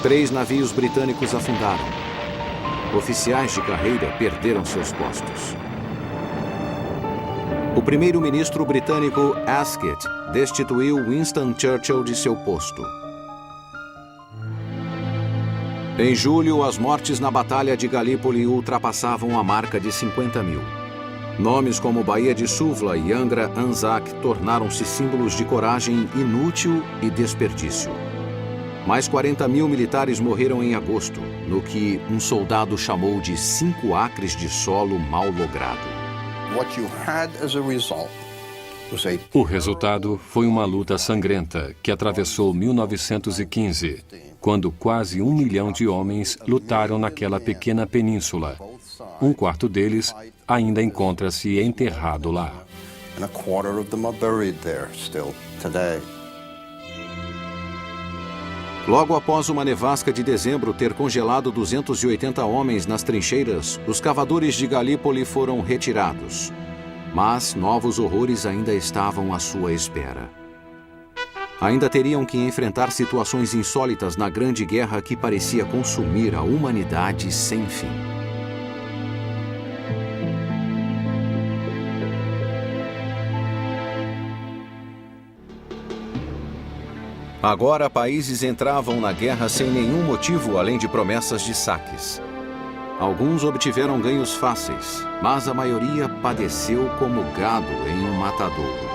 3 navios britânicos afundaram. Oficiais de carreira perderam seus postos. O primeiro-ministro britânico Asquith destituiu Winston Churchill de seu posto. Em julho, as mortes na Batalha de Galípoli ultrapassavam a marca de 50 mil. Nomes como Baía de Suvla e Angra Anzac tornaram-se símbolos de coragem inútil e desperdício. Mais 40 mil militares morreram em agosto, no que um soldado chamou de 5 acres de solo mal logrado. O resultado foi uma luta sangrenta que atravessou 1915, quando quase 1 milhão de homens lutaram naquela pequena península. 1/4 deles ainda encontra-se enterrado lá. Logo após uma nevasca de dezembro ter congelado 280 homens nas trincheiras, os cavadores de Galípoli foram retirados. Mas novos horrores ainda estavam à sua espera. Ainda teriam que enfrentar situações insólitas na Grande Guerra que parecia consumir a humanidade sem fim. Agora, países entravam na guerra sem nenhum motivo além de promessas de saques. Alguns obtiveram ganhos fáceis, mas a maioria padeceu como gado em um matadouro.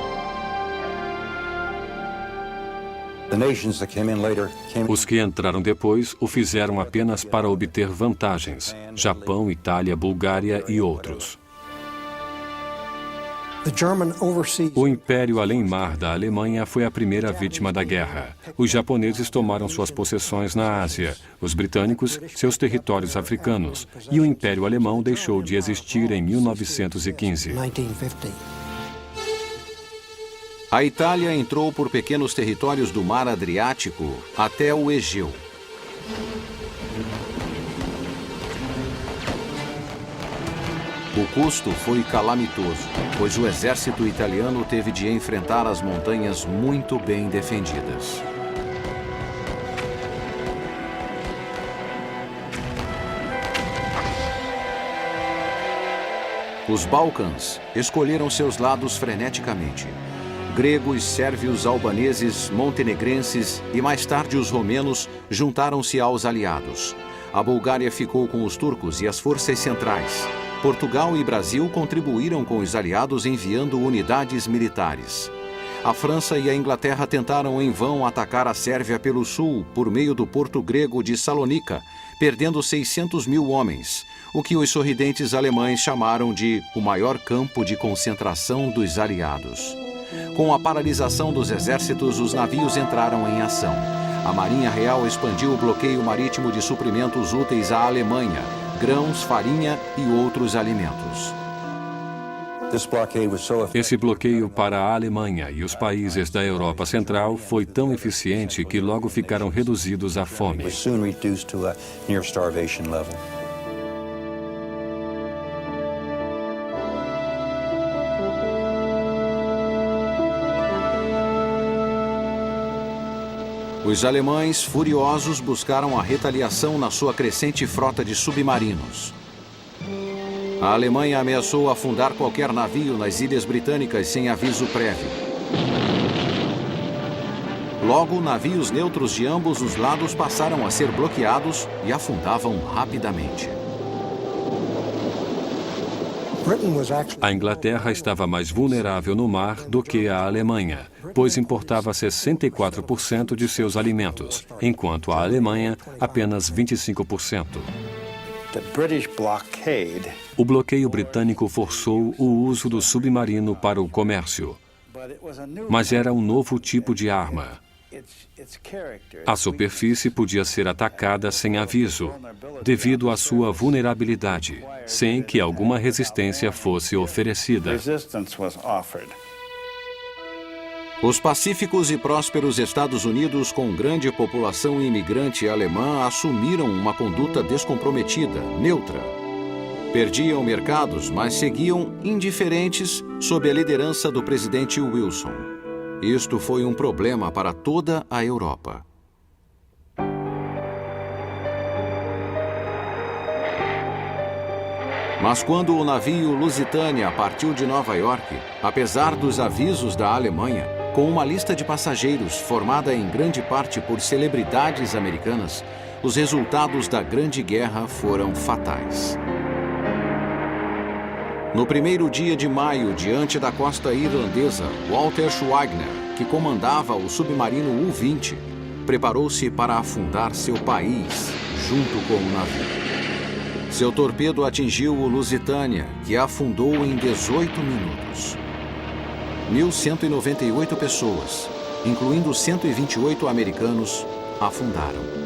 Os que entraram depois o fizeram apenas para obter vantagens: Japão, Itália, Bulgária e outros. O Império Além-Mar da Alemanha foi a primeira vítima da guerra. Os japoneses tomaram suas possessões na Ásia, os britânicos seus territórios africanos, e o Império Alemão deixou de existir em 1915. A Itália entrou por pequenos territórios do Mar Adriático até o Egeu. O custo foi calamitoso, pois o exército italiano teve de enfrentar as montanhas muito bem defendidas. Os Balcãs escolheram seus lados freneticamente. Gregos, sérvios, albaneses, montenegrenses e mais tarde os romenos juntaram-se aos aliados. A Bulgária ficou com os turcos e as forças centrais. Portugal e Brasil contribuíram com os aliados enviando unidades militares. A França e a Inglaterra tentaram em vão atacar a Sérvia pelo sul por meio do porto grego de Salônica, perdendo 600 mil homens, o que os sorridentes alemães chamaram de o maior campo de concentração dos aliados. Com a paralisação dos exércitos, os navios entraram em ação. A Marinha Real expandiu o bloqueio marítimo de suprimentos úteis à Alemanha, grãos, farinha e outros alimentos. Esse bloqueio para a Alemanha e os países da Europa Central foi tão eficiente que logo ficaram reduzidos à fome. Os alemães, furiosos, buscaram a retaliação na sua crescente frota de submarinos. A Alemanha ameaçou afundar qualquer navio nas ilhas britânicas sem aviso prévio. Logo, navios neutros de ambos os lados passaram a ser bloqueados e afundavam rapidamente. A Inglaterra estava mais vulnerável no mar do que a Alemanha, pois importava 64% de seus alimentos, enquanto a Alemanha apenas 25%. O bloqueio britânico forçou o uso do submarino para o comércio, mas era um novo tipo de arma. A superfície podia ser atacada sem aviso, devido à sua vulnerabilidade, sem que alguma resistência fosse oferecida. Os pacíficos e prósperos Estados Unidos, com grande população imigrante alemã, assumiram uma conduta descomprometida, neutra. Perdiam mercados, mas seguiam indiferentes sob a liderança do presidente Wilson. Isto foi um problema para toda a Europa. Mas quando o navio Lusitânia partiu de Nova York, apesar dos avisos da Alemanha, com uma lista de passageiros formada em grande parte por celebridades americanas, os resultados da Grande Guerra foram fatais. No primeiro dia de maio, diante da costa irlandesa, Walter Schwagner, que comandava o submarino U-20, preparou-se para afundar seu país junto com o navio. Seu torpedo atingiu o Lusitânia, que afundou em 18 minutos. 1.198 pessoas, incluindo 128 americanos, afundaram.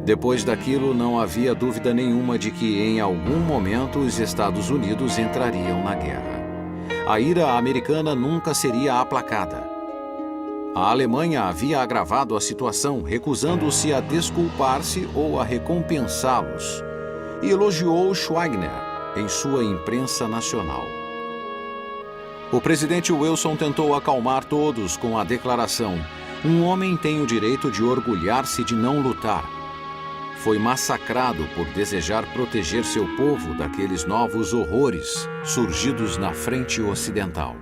Depois daquilo, não havia dúvida nenhuma de que, em algum momento, os Estados Unidos entrariam na guerra. A ira americana nunca seria aplacada. A Alemanha havia agravado a situação, recusando-se a desculpar-se ou a recompensá-los, e elogiou Schwagner em sua imprensa nacional. O presidente Wilson tentou acalmar todos com a declaração: um homem tem o direito de orgulhar-se de não lutar. Foi massacrado por desejar proteger seu povo daqueles novos horrores surgidos na frente ocidental.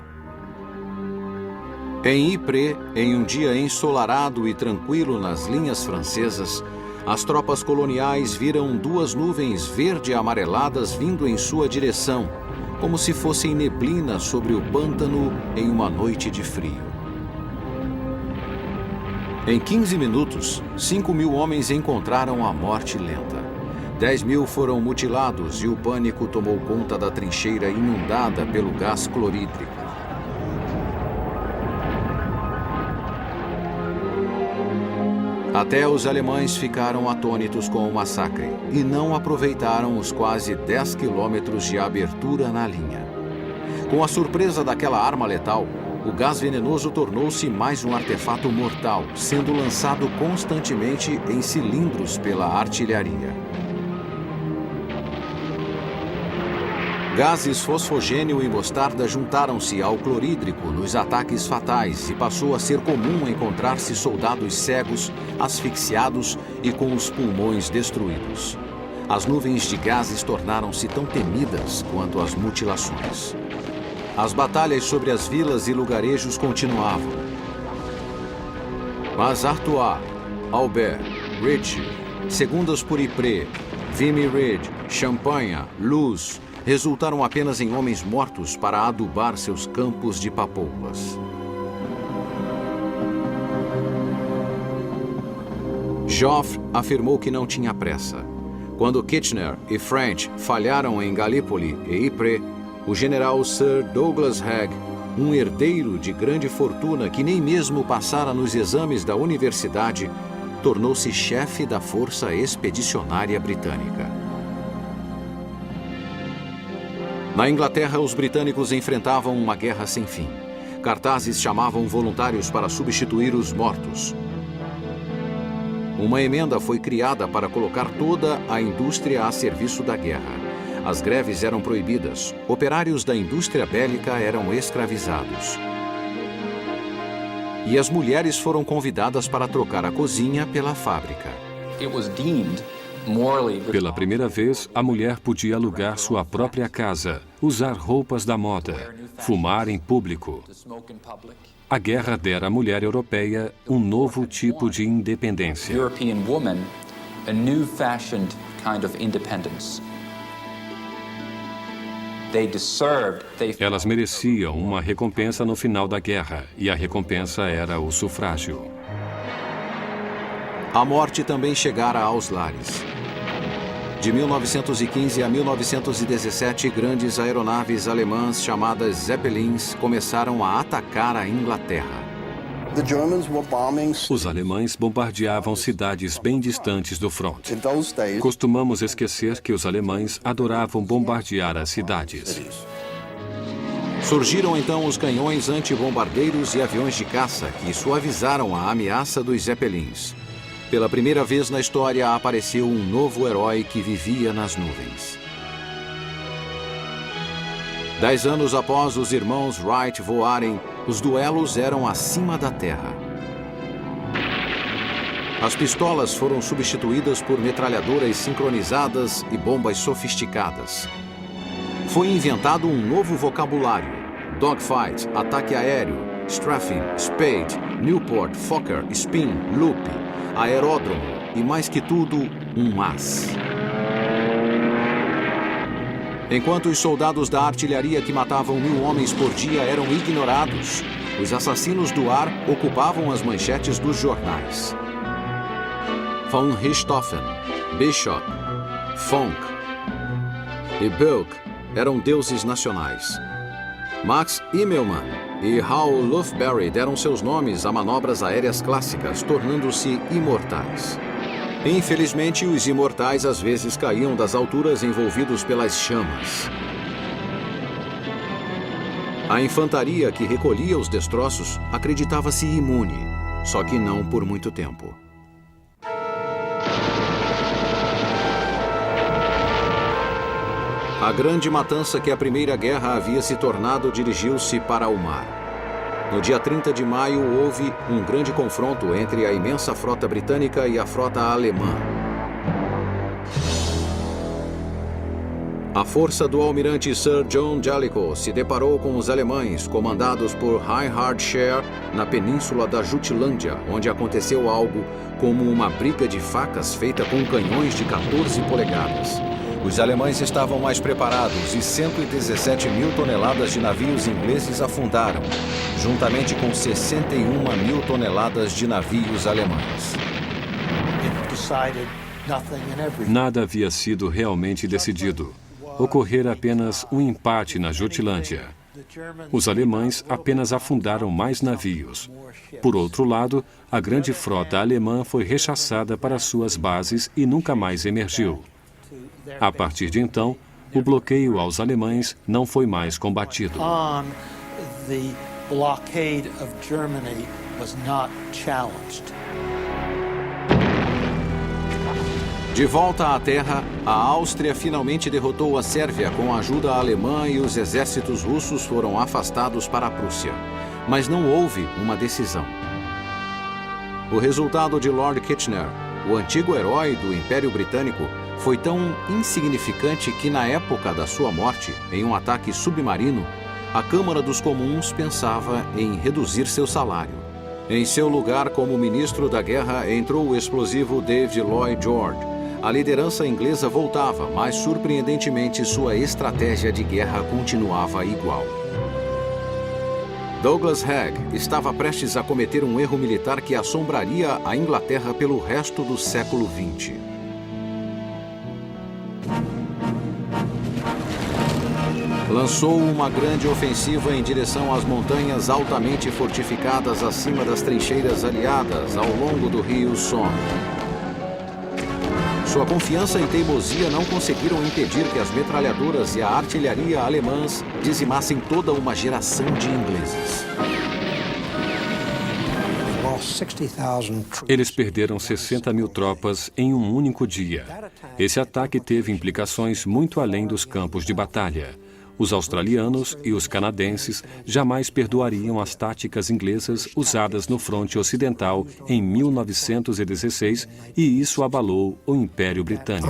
Em Ypres, em um dia ensolarado e tranquilo nas linhas francesas, as tropas coloniais viram duas nuvens verde-amareladas vindo em sua direção, como se fossem neblina sobre o pântano em uma noite de frio. Em 15 minutos, 5.000 homens encontraram a morte lenta. 10.000 foram mutilados e o pânico tomou conta da trincheira inundada pelo gás clorídrico. Até os alemães ficaram atônitos com o massacre e não aproveitaram os quase 10 quilômetros de abertura na linha. Com a surpresa daquela arma letal, o gás venenoso tornou-se mais um artefato mortal, sendo lançado constantemente em cilindros pela artilharia. Gases fosfogênio e mostarda juntaram-se ao clorídrico nos ataques fatais e passou a ser comum encontrar-se soldados cegos, asfixiados e com os pulmões destruídos. As nuvens de gases tornaram-se tão temidas quanto as mutilações. As batalhas sobre as vilas e lugarejos continuavam. Mas Artois, Albert, Ritchie, segundas por Ypres, Vimy Ridge, Champagne, Luz, resultaram apenas em homens mortos para adubar seus campos de papoulas. Joffre afirmou que não tinha pressa. Quando Kitchener e French falharam em Gallipoli e Ypres, o general Sir Douglas Haig, um herdeiro de grande fortuna que nem mesmo passara nos exames da universidade, tornou-se chefe da Força Expedicionária Britânica. Na Inglaterra, os britânicos enfrentavam uma guerra sem fim. Cartazes chamavam voluntários para substituir os mortos. Uma emenda foi criada para colocar toda a indústria a serviço da guerra. As greves eram proibidas. Operários da indústria bélica eram escravizados. E as mulheres foram convidadas para trocar a cozinha pela fábrica. Pela primeira vez, a mulher podia alugar sua própria casa, usar roupas da moda, fumar em público. A guerra dera à mulher europeia um novo tipo de independência. Elas mereciam uma recompensa no final da guerra, e a recompensa era o sufrágio. A morte também chegara aos lares. De 1915 a 1917, grandes aeronaves alemãs chamadas Zeppelins começaram a atacar a Inglaterra. Os alemães bombardeavam cidades bem distantes do fronte. Costumamos esquecer que os alemães adoravam bombardear as cidades. Surgiram então os canhões antibombardeiros e aviões de caça que suavizaram a ameaça dos Zeppelins. Pela primeira vez na história apareceu um novo herói que vivia nas nuvens. 10 anos após os irmãos Wright voarem, os duelos eram acima da terra. As pistolas foram substituídas por metralhadoras sincronizadas e bombas sofisticadas. Foi inventado um novo vocabulário: dogfight, ataque aéreo, strafing, spade, Newport, Fokker, spin, loop, aeródromo e, mais que tudo, um as. Enquanto os soldados da artilharia que matavam 1.000 homens por dia eram ignorados, os assassinos do ar ocupavam as manchetes dos jornais. Von Richthofen, Bishop, Fonck e Bilk eram deuses nacionais. Max Immelmann e Hal Lufberry deram seus nomes a manobras aéreas clássicas, tornando-se imortais. Infelizmente, os imortais às vezes caíam das alturas envolvidos pelas chamas. A infantaria que recolhia os destroços acreditava-se imune, só que não por muito tempo. A grande matança que a Primeira Guerra havia se tornado dirigiu-se para o mar. No dia 30 de maio, houve um grande confronto entre a imensa frota britânica e a frota alemã. A força do almirante Sir John Jellicoe se deparou com os alemães, comandados por Reinhard Scheer, na península da Jutlândia, onde aconteceu algo como uma briga de facas feita com canhões de 14 polegadas. Os alemães estavam mais preparados e 117 mil toneladas de navios ingleses afundaram, juntamente com 61 mil toneladas de navios alemães. Nada havia sido realmente decidido. Ocorrera apenas um empate na Jutlândia. Os alemães apenas afundaram mais navios. Por outro lado, a grande frota alemã foi rechaçada para suas bases e nunca mais emergiu. A partir de então, o bloqueio aos alemães não foi mais combatido. De volta à terra, a Áustria finalmente derrotou a Sérvia com a ajuda alemã e os exércitos russos foram afastados para a Prússia. Mas não houve uma decisão. O resultado de Lord Kitchener, o antigo herói do Império Britânico, foi tão insignificante que na época da sua morte, em um ataque submarino, a Câmara dos Comuns pensava em reduzir seu salário. Em seu lugar como ministro da guerra entrou o explosivo David Lloyd George. A liderança inglesa voltava, mas surpreendentemente sua estratégia de guerra continuava igual. Douglas Haig estava prestes a cometer um erro militar que assombraria a Inglaterra pelo resto do século XX. Lançou uma grande ofensiva em direção às montanhas altamente fortificadas acima das trincheiras aliadas ao longo do rio Somme. Sua confiança e teimosia não conseguiram impedir que as metralhadoras e a artilharia alemãs dizimassem toda uma geração de ingleses. Eles perderam 60 mil tropas em um único dia. Esse ataque teve implicações muito além dos campos de batalha. Os australianos e os canadenses jamais perdoariam as táticas inglesas usadas no fronte ocidental em 1916 e isso abalou o Império Britânico.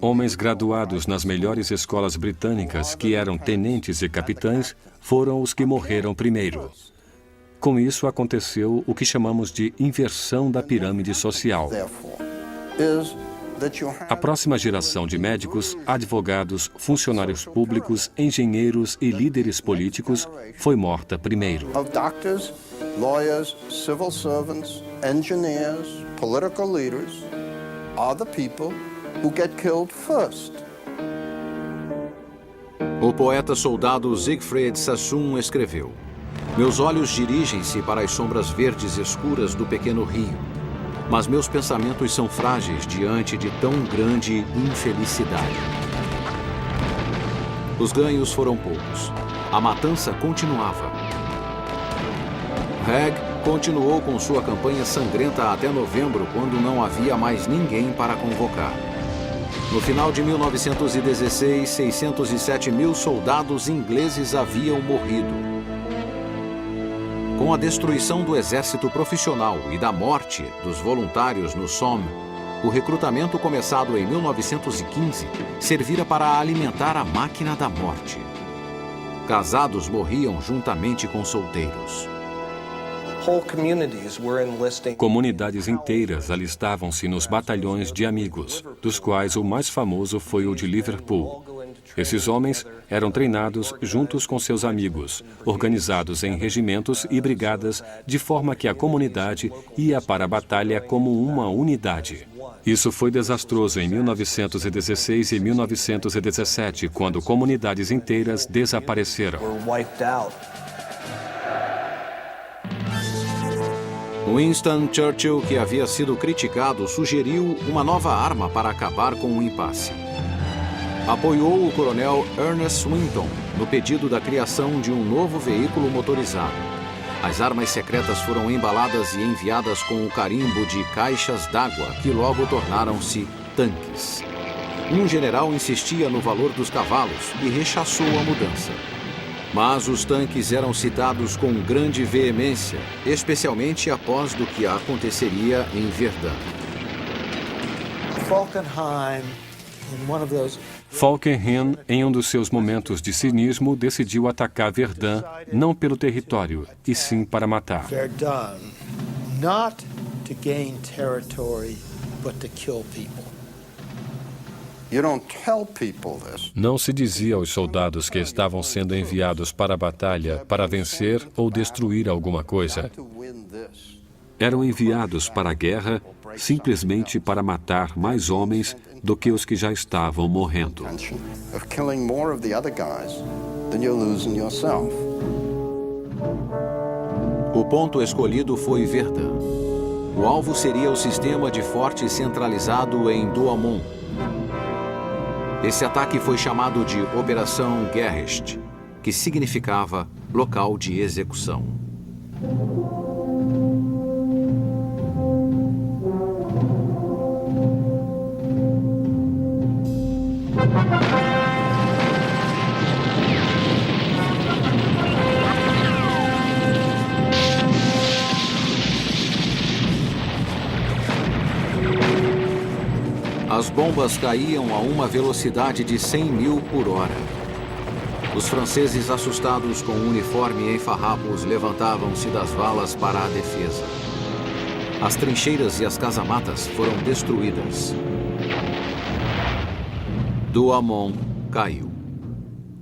Homens graduados nas melhores escolas britânicas, que eram tenentes e capitães, foram os que morreram primeiro. Com isso aconteceu o que chamamos de inversão da pirâmide social. A próxima geração de médicos, advogados, funcionários públicos, engenheiros e líderes políticos foi morta primeiro. Doctors, lawyers, civil servants, engineers, political leaders are the people who get killed first. O poeta-soldado Siegfried Sassoon escreveu: "Meus olhos dirigem-se para as sombras verdes escuras do pequeno rio, mas meus pensamentos são frágeis diante de tão grande infelicidade." Os ganhos foram poucos. A matança continuava. Haig continuou com sua campanha sangrenta até novembro, quando não havia mais ninguém para convocar. No final de 1916, 607 mil soldados ingleses haviam morrido. Com a destruição do exército profissional e da morte dos voluntários no Somme, o recrutamento começado em 1915 servira para alimentar a máquina da morte. Casados morriam juntamente com solteiros. Comunidades inteiras alistavam-se nos batalhões de amigos, dos quais o mais famoso foi o de Liverpool. Esses homens eram treinados juntos com seus amigos, organizados em regimentos e brigadas, de forma que a comunidade ia para a batalha como uma unidade. Isso foi desastroso em 1916 e 1917, quando comunidades inteiras desapareceram. Winston Churchill, que havia sido criticado, sugeriu uma nova arma para acabar com o impasse. Apoiou o coronel Ernest Swinton no pedido da criação de um novo veículo motorizado. As armas secretas foram embaladas e enviadas com o carimbo de caixas d'água, que logo tornaram-se tanques. Um general insistia no valor dos cavalos e rechaçou a mudança. Mas os tanques eram citados com grande veemência, especialmente após do que aconteceria em Verdun. Falkenhayn, in one of those Falkenhayn, em um dos seus momentos de cinismo, decidiu atacar Verdun não pelo território, e sim para matar. Verdun, not to gain territory, but to kill people. You don't tell people this. Não se dizia aos soldados que estavam sendo enviados para a batalha para vencer ou destruir alguma coisa. To win this. Eram enviados para a guerra simplesmente para matar mais homens do que os que já estavam morrendo. Of killing more of the other guys than you're losing yourself. O ponto escolhido foi Verdun. O alvo seria o sistema de forte centralizado em Douaumont. Esse ataque foi chamado de Operação Gericht, que significava local de execução. As bombas caíam a uma velocidade de 100 mil por hora. Os franceses, assustados com o uniforme em farrapos, levantavam-se das valas para a defesa. As trincheiras e as casamatas foram destruídas. Douaumont caiu.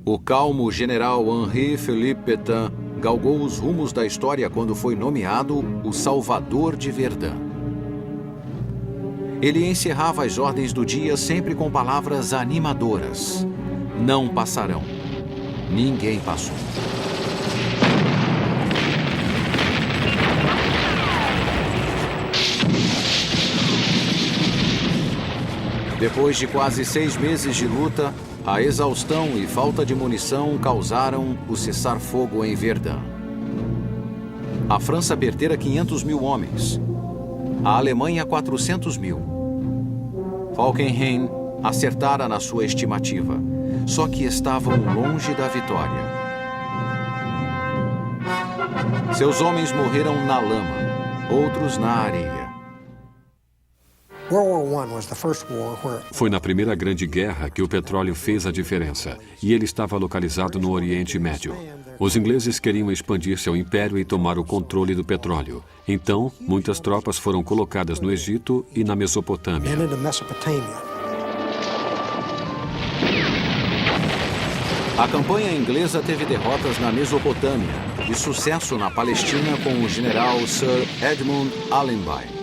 O calmo general Henri-Philippe Pétain galgou os rumos da história quando foi nomeado o Salvador de Verdun. Ele encerrava as ordens do dia sempre com palavras animadoras. Não passarão. Ninguém passou. Depois de quase 6 meses de luta, a exaustão e falta de munição causaram o cessar-fogo em Verdun. A França perdera 500 mil homens. A Alemanha 400 mil. Falkenhayn acertara na sua estimativa, só que estavam longe da vitória. Seus homens morreram na lama, outros na areia. Foi na Primeira Grande Guerra que o petróleo fez a diferença, e ele estava localizado no Oriente Médio. Os ingleses queriam expandir seu império e tomar o controle do petróleo. Então, muitas tropas foram colocadas no Egito e na Mesopotâmia. A campanha inglesa teve derrotas na Mesopotâmia e sucesso na Palestina com o general Sir Edmund Allenby.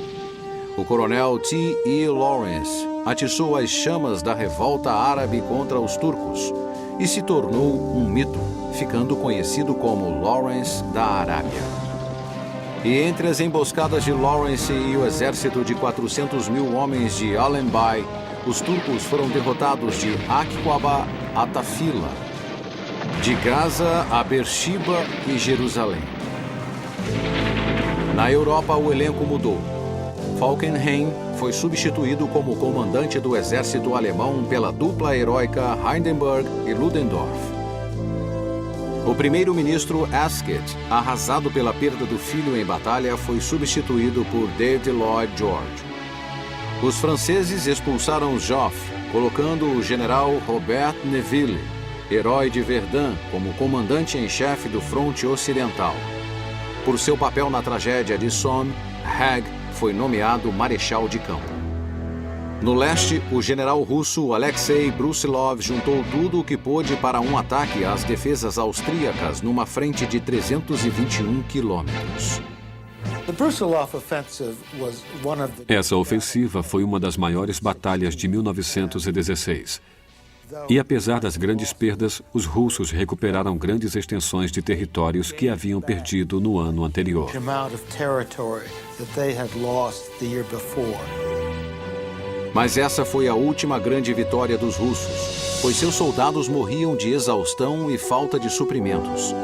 O coronel T.E. Lawrence atiçou as chamas da revolta árabe contra os turcos e se tornou um mito, ficando conhecido como Lawrence da Arábia. E entre as emboscadas de Lawrence e o exército de 400 mil homens de Allenby, os turcos foram derrotados de Aqaba a Tafila, de Gaza a Beersheba e Jerusalém. Na Europa, o elenco mudou. Falkenhayn foi substituído como comandante do exército alemão pela dupla heróica Hindenburg e Ludendorff. O primeiro-ministro Asquith, arrasado pela perda do filho em batalha, foi substituído por David Lloyd George. Os franceses expulsaram Joffre, colocando o general Robert Nivelle, herói de Verdun, como comandante em chefe do fronte ocidental. Por seu papel na tragédia de Somme, Haig foi nomeado marechal de campo. No leste, o general russo Alexei Brusilov juntou tudo o que pôde para um ataque às defesas austríacas numa frente de 321 quilômetros. Essa ofensiva foi uma das maiores batalhas de 1916. E apesar das grandes perdas, os russos recuperaram grandes extensões de territórios que haviam perdido no ano anterior. Mas essa foi a última grande vitória dos russos, pois seus soldados morriam de exaustão e falta de suprimentos.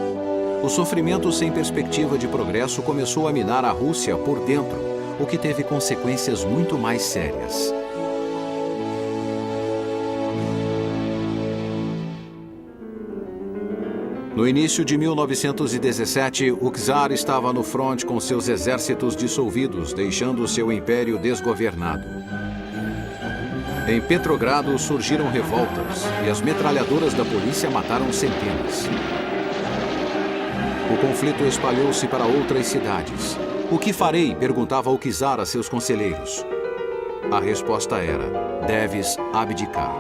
O sofrimento sem perspectiva de progresso começou a minar a Rússia por dentro, o que teve consequências muito mais sérias. No início de 1917, o czar estava no fronte com seus exércitos dissolvidos, deixando seu império desgovernado. Em Petrogrado surgiram revoltas e as metralhadoras da polícia mataram centenas. O conflito espalhou-se para outras cidades. O que farei? Perguntava o czar a seus conselheiros. A resposta era: deves abdicar.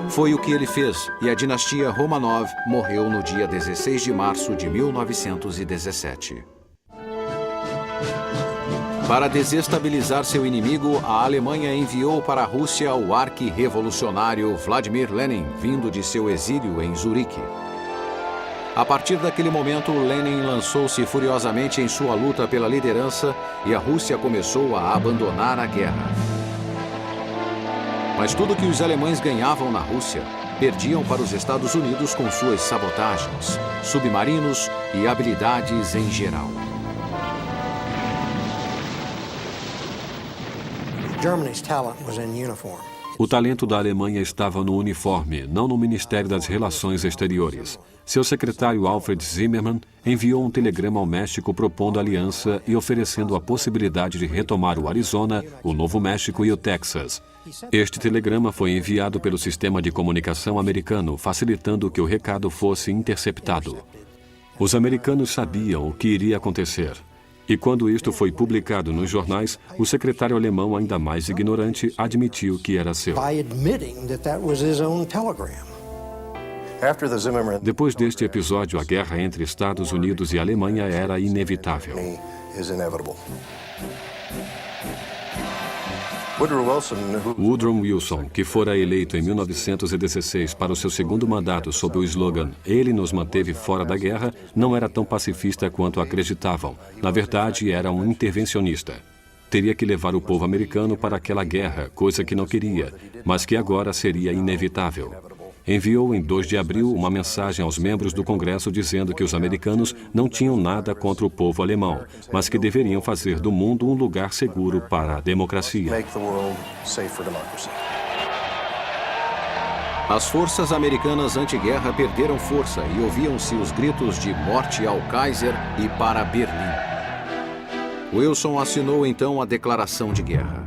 Foi o que ele fez e a dinastia Romanov morreu no dia 16 de março de 1917. Para desestabilizar seu inimigo, a Alemanha enviou para a Rússia o arqui-revolucionário Vladimir Lenin, vindo de seu exílio em Zurique. A partir daquele momento, Lenin lançou-se furiosamente em sua luta pela liderança e a Rússia começou a abandonar a guerra. Mas tudo que os alemães ganhavam na Rússia, perdiam para os Estados Unidos com suas sabotagens, submarinos e habilidades em geral. O talento da Alemanha estava no uniforme, não no Ministério das Relações Exteriores. Seu secretário Alfred Zimmermann enviou um telegrama ao México propondo aliança e oferecendo a possibilidade de retomar o Arizona, o Novo México e o Texas. Este telegrama foi enviado pelo sistema de comunicação americano, facilitando que o recado fosse interceptado. Os americanos sabiam o que iria acontecer. E quando isto foi publicado nos jornais, o secretário alemão, ainda mais ignorante, admitiu que era seu. Depois deste episódio, a guerra entre Estados Unidos e Alemanha era inevitável. Woodrow Wilson, que fora eleito em 1916 para o seu segundo mandato sob o slogan "Ele nos manteve fora da guerra", não era tão pacifista quanto acreditavam. Na verdade, era um intervencionista. Teria que levar o povo americano para aquela guerra, coisa que não queria, mas que agora seria inevitável. Enviou em 2 de abril uma mensagem aos membros do Congresso dizendo que os americanos não tinham nada contra o povo alemão, mas que deveriam fazer do mundo um lugar seguro para a democracia. As forças americanas anti-guerra perderam força e ouviam-se os gritos de morte ao Kaiser e para Berlim. Wilson assinou então a declaração de guerra.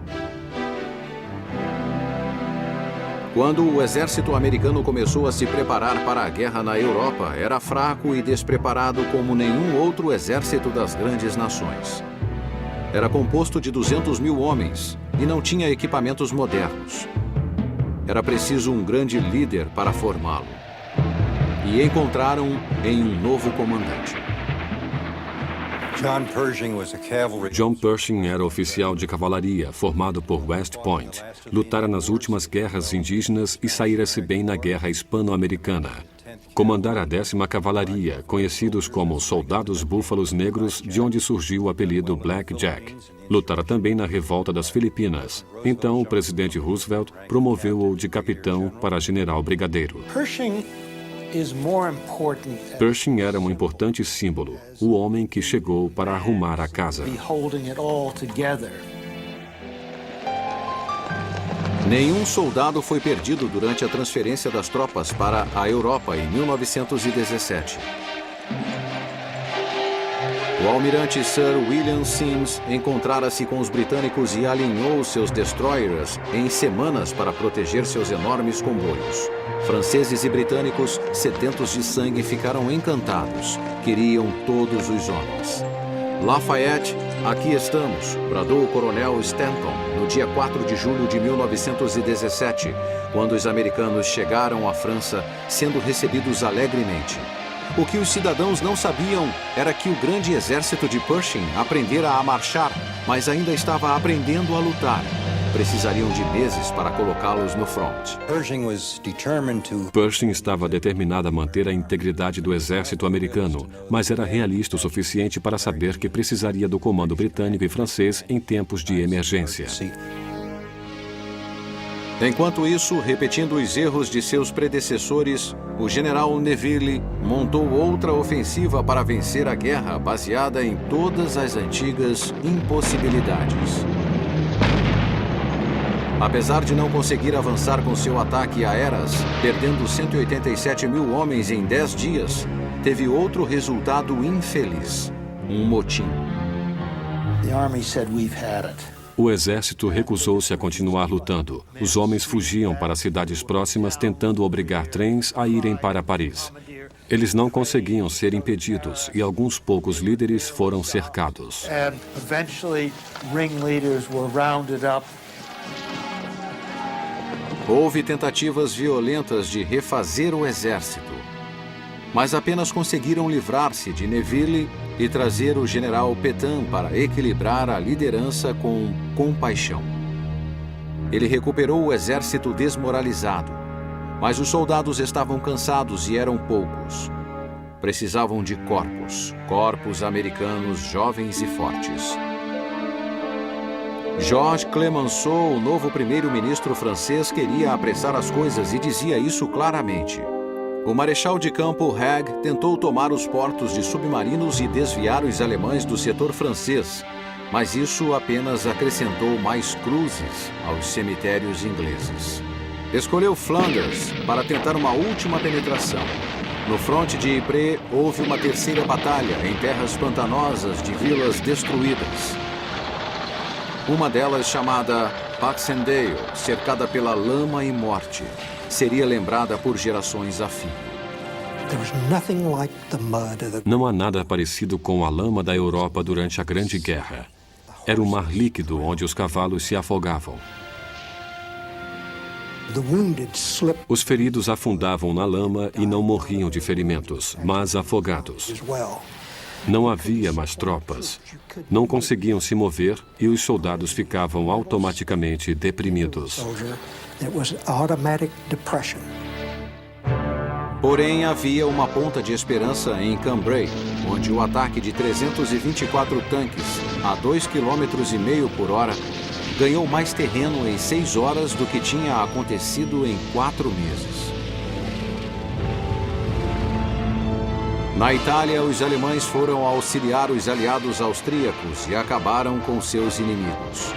Quando o exército americano começou a se preparar para a guerra na Europa, era fraco e despreparado como nenhum outro exército das grandes nações. Era composto de 200 mil homens e não tinha equipamentos modernos. Era preciso um grande líder para formá-lo. E encontraram em um novo comandante. John Pershing era oficial de cavalaria, formado por West Point. Lutara nas últimas guerras indígenas e saíra-se bem na Guerra Hispano-Americana. Comandara a 10ª Cavalaria, conhecidos como Soldados Búfalos Negros, de onde surgiu o apelido Black Jack. Lutara também na Revolta das Filipinas. Então, o presidente Roosevelt promoveu-o de capitão para general brigadeiro. Pershing era um importante símbolo, o homem que chegou para arrumar a casa. Nenhum soldado foi perdido durante a transferência das tropas para a Europa em 1917. O almirante Sir William Sims encontrara-se com os britânicos e alinhou seus destroyers em semanas para proteger seus enormes comboios. Franceses e britânicos, sedentos de sangue, ficaram encantados. Queriam todos os homens. Lafayette, aqui estamos, bradou o coronel Stanton no dia 4 de julho de 1917, quando os americanos chegaram à França, sendo recebidos alegremente. O que os cidadãos não sabiam era que o grande exército de Pershing aprendera a marchar, mas ainda estava aprendendo a lutar. Precisariam de meses para colocá-los no front. Pershing estava determinado a manter a integridade do exército americano, mas era realista o suficiente para saber que precisaria do comando britânico e francês em tempos de emergência. Enquanto isso, repetindo os erros de seus predecessores, o general Neville montou outra ofensiva para vencer a guerra baseada em todas as antigas impossibilidades. Apesar de não conseguir avançar com seu ataque a Arras, perdendo 187 mil homens em 10 dias, teve outro resultado infeliz: um motim. O exército recusou-se a continuar lutando. Os homens fugiam para cidades próximas, tentando obrigar trens a irem para Paris. Eles não conseguiam ser impedidos e alguns poucos líderes foram cercados. And eventually, ringleaders were rounded up. Houve tentativas violentas de refazer o exército, mas apenas conseguiram livrar-se de Neville e trazer o general Pétain para equilibrar a liderança com compaixão. Ele recuperou o exército desmoralizado, mas os soldados estavam cansados e eram poucos. Precisavam de corpos americanos jovens e fortes. Georges Clemenceau, o novo primeiro-ministro francês, queria apressar as coisas e dizia isso claramente. O marechal de campo Haig tentou tomar os portos de submarinos e desviar os alemães do setor francês, mas isso apenas acrescentou mais cruzes aos cemitérios ingleses. Escolheu Flanders para tentar uma última penetração. No fronte de Ypres, houve uma terceira batalha em terras pantanosas de vilas destruídas. Uma delas, chamada Passchendaele, cercada pela lama e morte, seria lembrada por gerações a fim. Não há nada parecido com a lama da Europa durante a Grande Guerra. Era um mar líquido onde os cavalos se afogavam. Os feridos afundavam na lama e não morriam de ferimentos, mas afogados. Não havia mais tropas. Não conseguiam se mover e os soldados ficavam automaticamente deprimidos. Porém, havia uma ponta de esperança em Cambrai, onde o ataque de 324 tanques a 2,5 km por hora ganhou mais terreno em 6 horas do que tinha acontecido em 4 meses. Na Itália, os alemães foram auxiliar os aliados austríacos e acabaram com seus inimigos.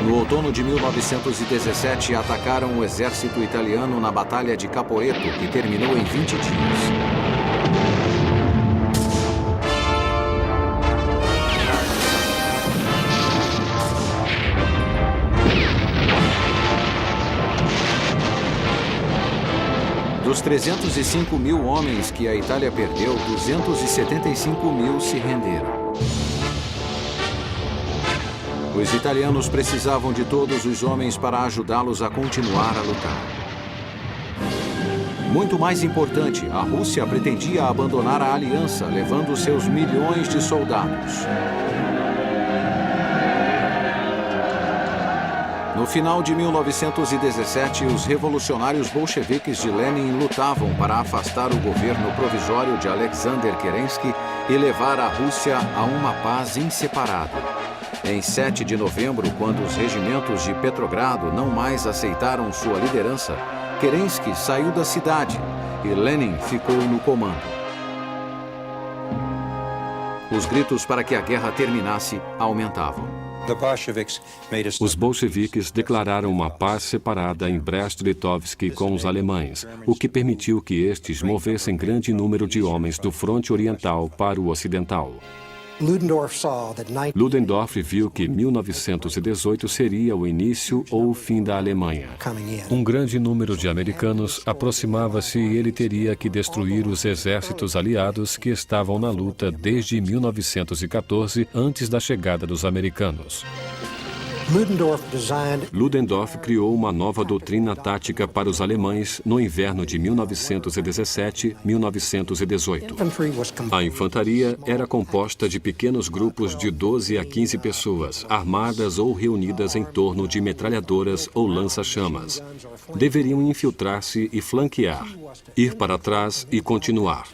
No outono de 1917, atacaram o exército italiano na Batalha de Caporetto, que terminou em 20 dias. Dos 305 mil homens que a Itália perdeu, 275 mil se renderam. Os italianos precisavam de todos os homens para ajudá-los a continuar a lutar. Muito mais importante, a Rússia pretendia abandonar a aliança, levando seus milhões de soldados. No final de 1917, os revolucionários bolcheviques de Lenin lutavam para afastar o governo provisório de Alexander Kerensky e levar a Rússia a uma paz inseparável. Em 7 de novembro, quando os regimentos de Petrogrado não mais aceitaram sua liderança, Kerensky saiu da cidade e Lenin ficou no comando. Os gritos para que a guerra terminasse aumentavam. Os bolcheviques declararam uma paz separada em Brest-Litovsk com os alemães, o que permitiu que estes movessem grande número de homens do fronte oriental para o ocidental. Ludendorff viu que 1918 seria o início ou o fim da Alemanha. Um grande número de americanos aproximava-se e ele teria que destruir os exércitos aliados que estavam na luta desde 1914, antes da chegada dos americanos. Ludendorff criou uma nova doutrina tática para os alemães no inverno de 1917-1918. A infantaria era composta de pequenos grupos de 12 a 15 pessoas, armadas ou reunidas em torno de metralhadoras ou lança-chamas. Deveriam infiltrar-se e flanquear, ir para trás e continuar.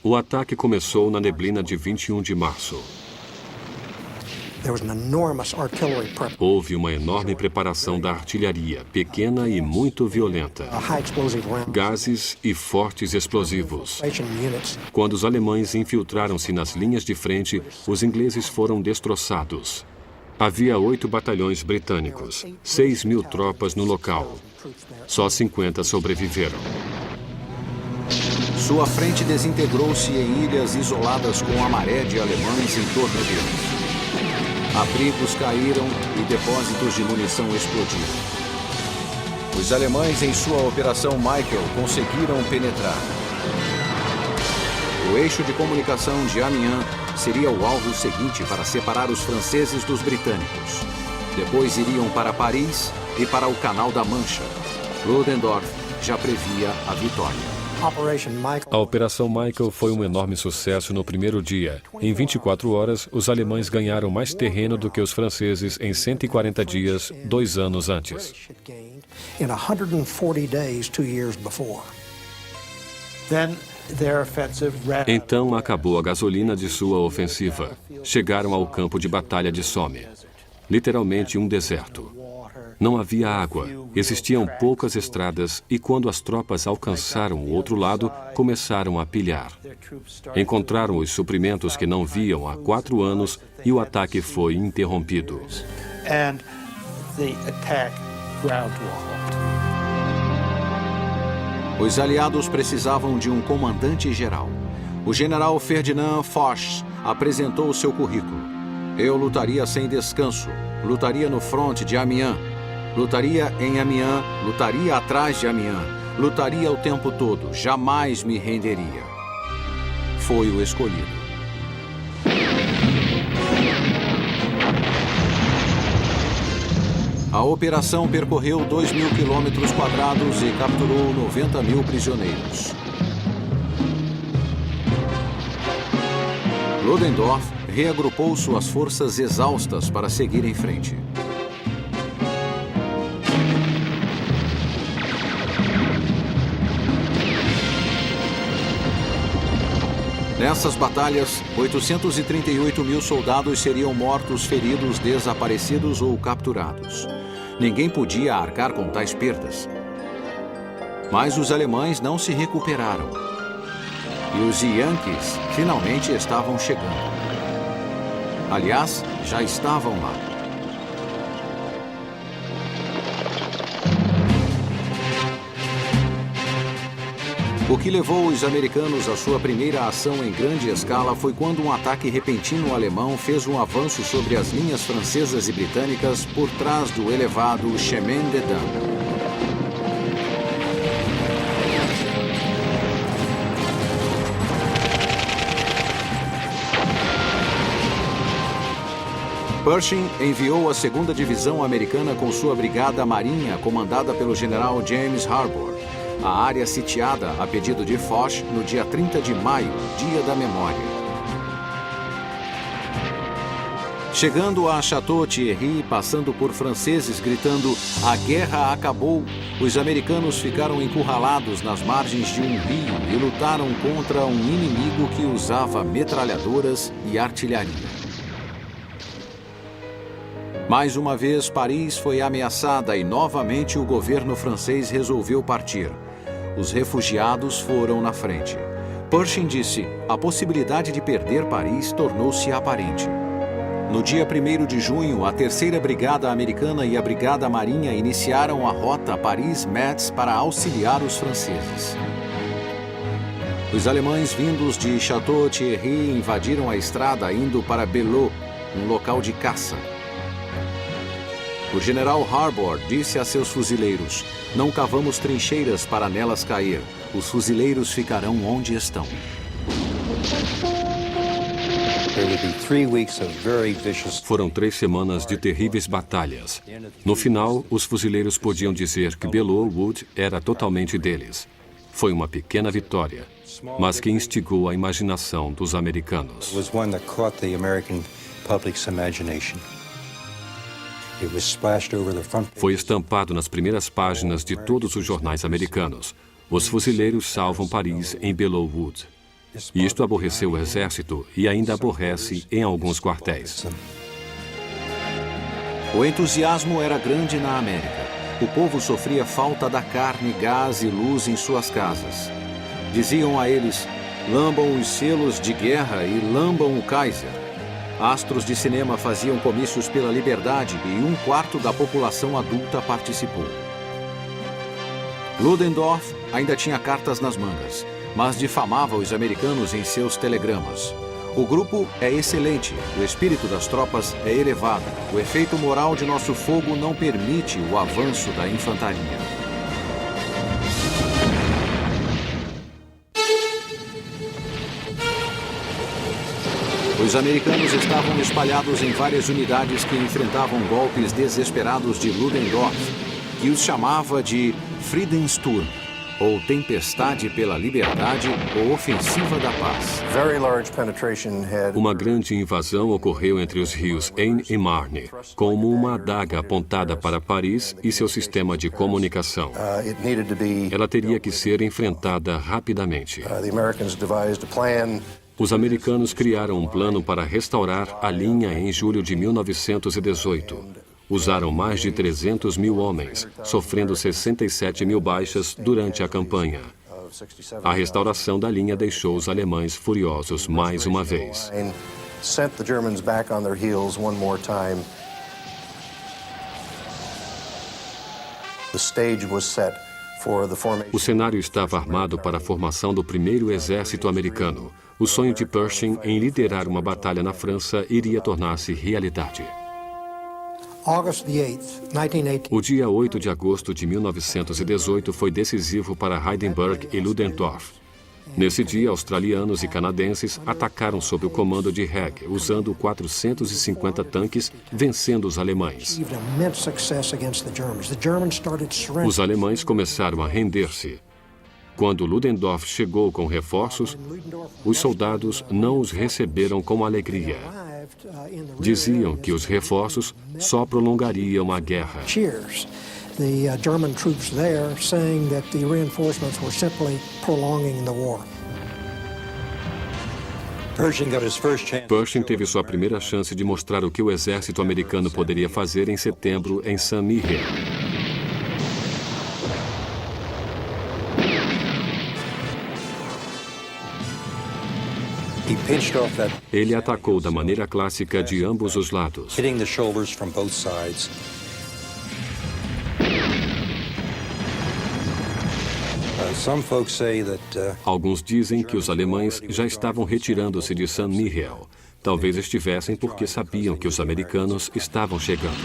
O ataque começou na neblina de 21 de março. Houve uma enorme preparação da artilharia, pequena e muito violenta. Gases e fortes explosivos. Quando os alemães infiltraram-se nas linhas de frente, os ingleses foram destroçados. Havia 8 batalhões britânicos, 6.000 tropas no local. Só 50 sobreviveram. Sua frente desintegrou-se em ilhas isoladas com a maré de alemães em torno deles. Abrigos caíram e depósitos de munição explodiram. Os alemães, em sua Operação Michael, conseguiram penetrar. O eixo de comunicação de Amiens seria o alvo seguinte para separar os franceses dos britânicos. Depois iriam para Paris e para o Canal da Mancha. Ludendorff já previa a vitória. A Operação Michael foi um enorme sucesso no primeiro dia. Em 24 horas, os alemães ganharam mais terreno do que os franceses em 140 dias, 2 anos antes. Então acabou a gasolina de sua ofensiva. Chegaram ao campo de batalha de Somme. Literalmente um deserto. Não havia água, existiam poucas estradas e quando as tropas alcançaram o outro lado, começaram a pilhar. Encontraram os suprimentos que não viam há 4 anos e o ataque foi interrompido. Os aliados precisavam de um comandante-geral. O general Ferdinand Foch apresentou seu currículo. Eu lutaria sem descanso, lutaria no fronte de Amiens, lutaria em Amiens, lutaria atrás de Amiens, lutaria o tempo todo, jamais me renderia. Foi o escolhido. A operação percorreu 2.000 quilômetros quadrados e capturou 90.000 prisioneiros. Ludendorff reagrupou suas forças exaustas para seguir em frente. Nessas batalhas, 838.000 soldados seriam mortos, feridos, desaparecidos ou capturados. Ninguém podia arcar com tais perdas. Mas os alemães não se recuperaram. E os Yankees finalmente estavam chegando. Aliás, já estavam lá. O que levou os americanos à sua primeira ação em grande escala foi quando um ataque repentino alemão fez um avanço sobre as linhas francesas e britânicas por trás do elevado Chemin des Dames. Pershing enviou a 2ª Divisão Americana com sua Brigada Marinha, comandada pelo general James Harbour, à área sitiada a pedido de Foch no dia 30 de maio, Dia da Memória. Chegando a Château-Thierry, passando por franceses gritando "A guerra acabou", os americanos ficaram encurralados nas margens de um rio e lutaram contra um inimigo que usava metralhadoras e artilharia. Mais uma vez, Paris foi ameaçada e novamente o governo francês resolveu partir. Os refugiados foram na frente. Pershing disse: a possibilidade de perder Paris tornou-se aparente. No dia 1º de junho, a 3ª Brigada Americana e a Brigada Marinha iniciaram a rota Paris-Metz para auxiliar os franceses. Os alemães vindos de Château-Thierry invadiram a estrada indo para Belleau, um local de caça. O general Harbour disse a seus fuzileiros: não cavamos trincheiras para nelas cair. Os fuzileiros ficarão onde estão. Foram 3 semanas de terríveis batalhas. No final, os fuzileiros podiam dizer que Belleau Wood era totalmente deles. Foi uma pequena vitória, mas que instigou a imaginação dos americanos. Foi estampado nas primeiras páginas de todos os jornais americanos. Os fuzileiros salvam Paris em Belleau Wood. Isto aborreceu o exército e ainda aborrece em alguns quartéis. O entusiasmo era grande na América. O povo sofria falta da carne, gás e luz em suas casas. Diziam a eles: lambam os selos de guerra e lambam o Kaiser. Astros de cinema faziam comícios pela liberdade e 1/4 da população adulta participou. Ludendorff ainda tinha cartas nas mangas. mas difamava os americanos em seus telegramas. O grupo é excelente, o espírito das tropas é elevado, o efeito moral de nosso fogo não permite o avanço da infantaria. Os americanos estavam espalhados em várias unidades que enfrentavam golpes desesperados de Ludendorff, que os chamava de Friedenssturm, ou Tempestade pela Liberdade ou Ofensiva da Paz. Uma grande invasão ocorreu entre os rios Aisne e Marne, como uma adaga apontada para Paris e seu sistema de comunicação. Ela teria que ser enfrentada rapidamente. Os americanos criaram um plano para restaurar a linha em julho de 1918. Usaram mais de 300 mil homens, sofrendo 67 mil baixas durante a campanha. A restauração da linha deixou os alemães furiosos mais uma vez. O cenário estava armado para a formação do primeiro exército americano. O sonho de Pershing em liderar uma batalha na França iria tornar-se realidade. O dia 8 de agosto de 1918 foi decisivo para Hindenburg e Ludendorff. Nesse dia, australianos e canadenses atacaram sob o comando de Haig, usando 450 tanques, vencendo os alemães. Os alemães começaram a render-se. Quando Ludendorff chegou com reforços, os soldados não os receberam com alegria. Diziam que os reforços só prolongariam a guerra. Pershing teve sua primeira chance de mostrar o que o exército americano poderia fazer em setembro em Saint-Mihiel. Ele atacou da maneira clássica de ambos os lados. Alguns dizem que os alemães já estavam retirando-se de Saint-Mihiel. Talvez estivessem porque sabiam que os americanos estavam chegando.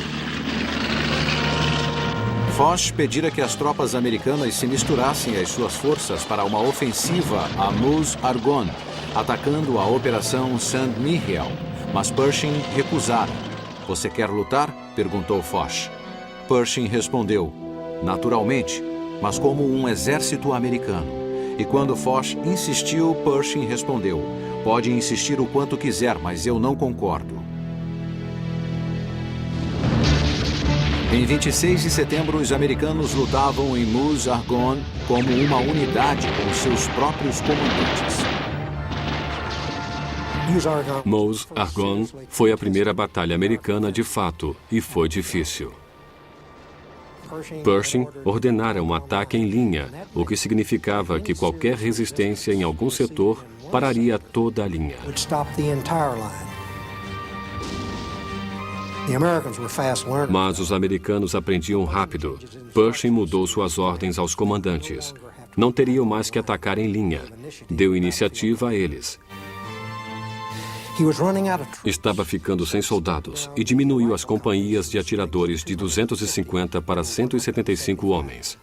Foch pedira que as tropas americanas se misturassem às suas forças para uma ofensiva a Meuse-Argonne, atacando a Operação Saint-Mihiel, mas Pershing recusara. "Você quer lutar?" perguntou Foch. Pershing respondeu, "Naturalmente, mas como um exército americano." E quando Foch insistiu, Pershing respondeu, "Pode insistir o quanto quiser, mas eu não concordo." Em 26 de setembro, os americanos lutavam em Meuse-Argonne como uma unidade com seus próprios comandantes. Meuse-Argonne foi a primeira batalha americana de fato e foi difícil. Pershing ordenara um ataque em linha, o que significava que qualquer resistência em algum setor pararia toda a linha. Mas os americanos aprendiam rápido. Pershing mudou suas ordens aos comandantes. Não teriam mais que atacar em linha. Deu iniciativa a eles. Estava ficando sem soldados e diminuiu as companhias de atiradores de 250 para 175 homens.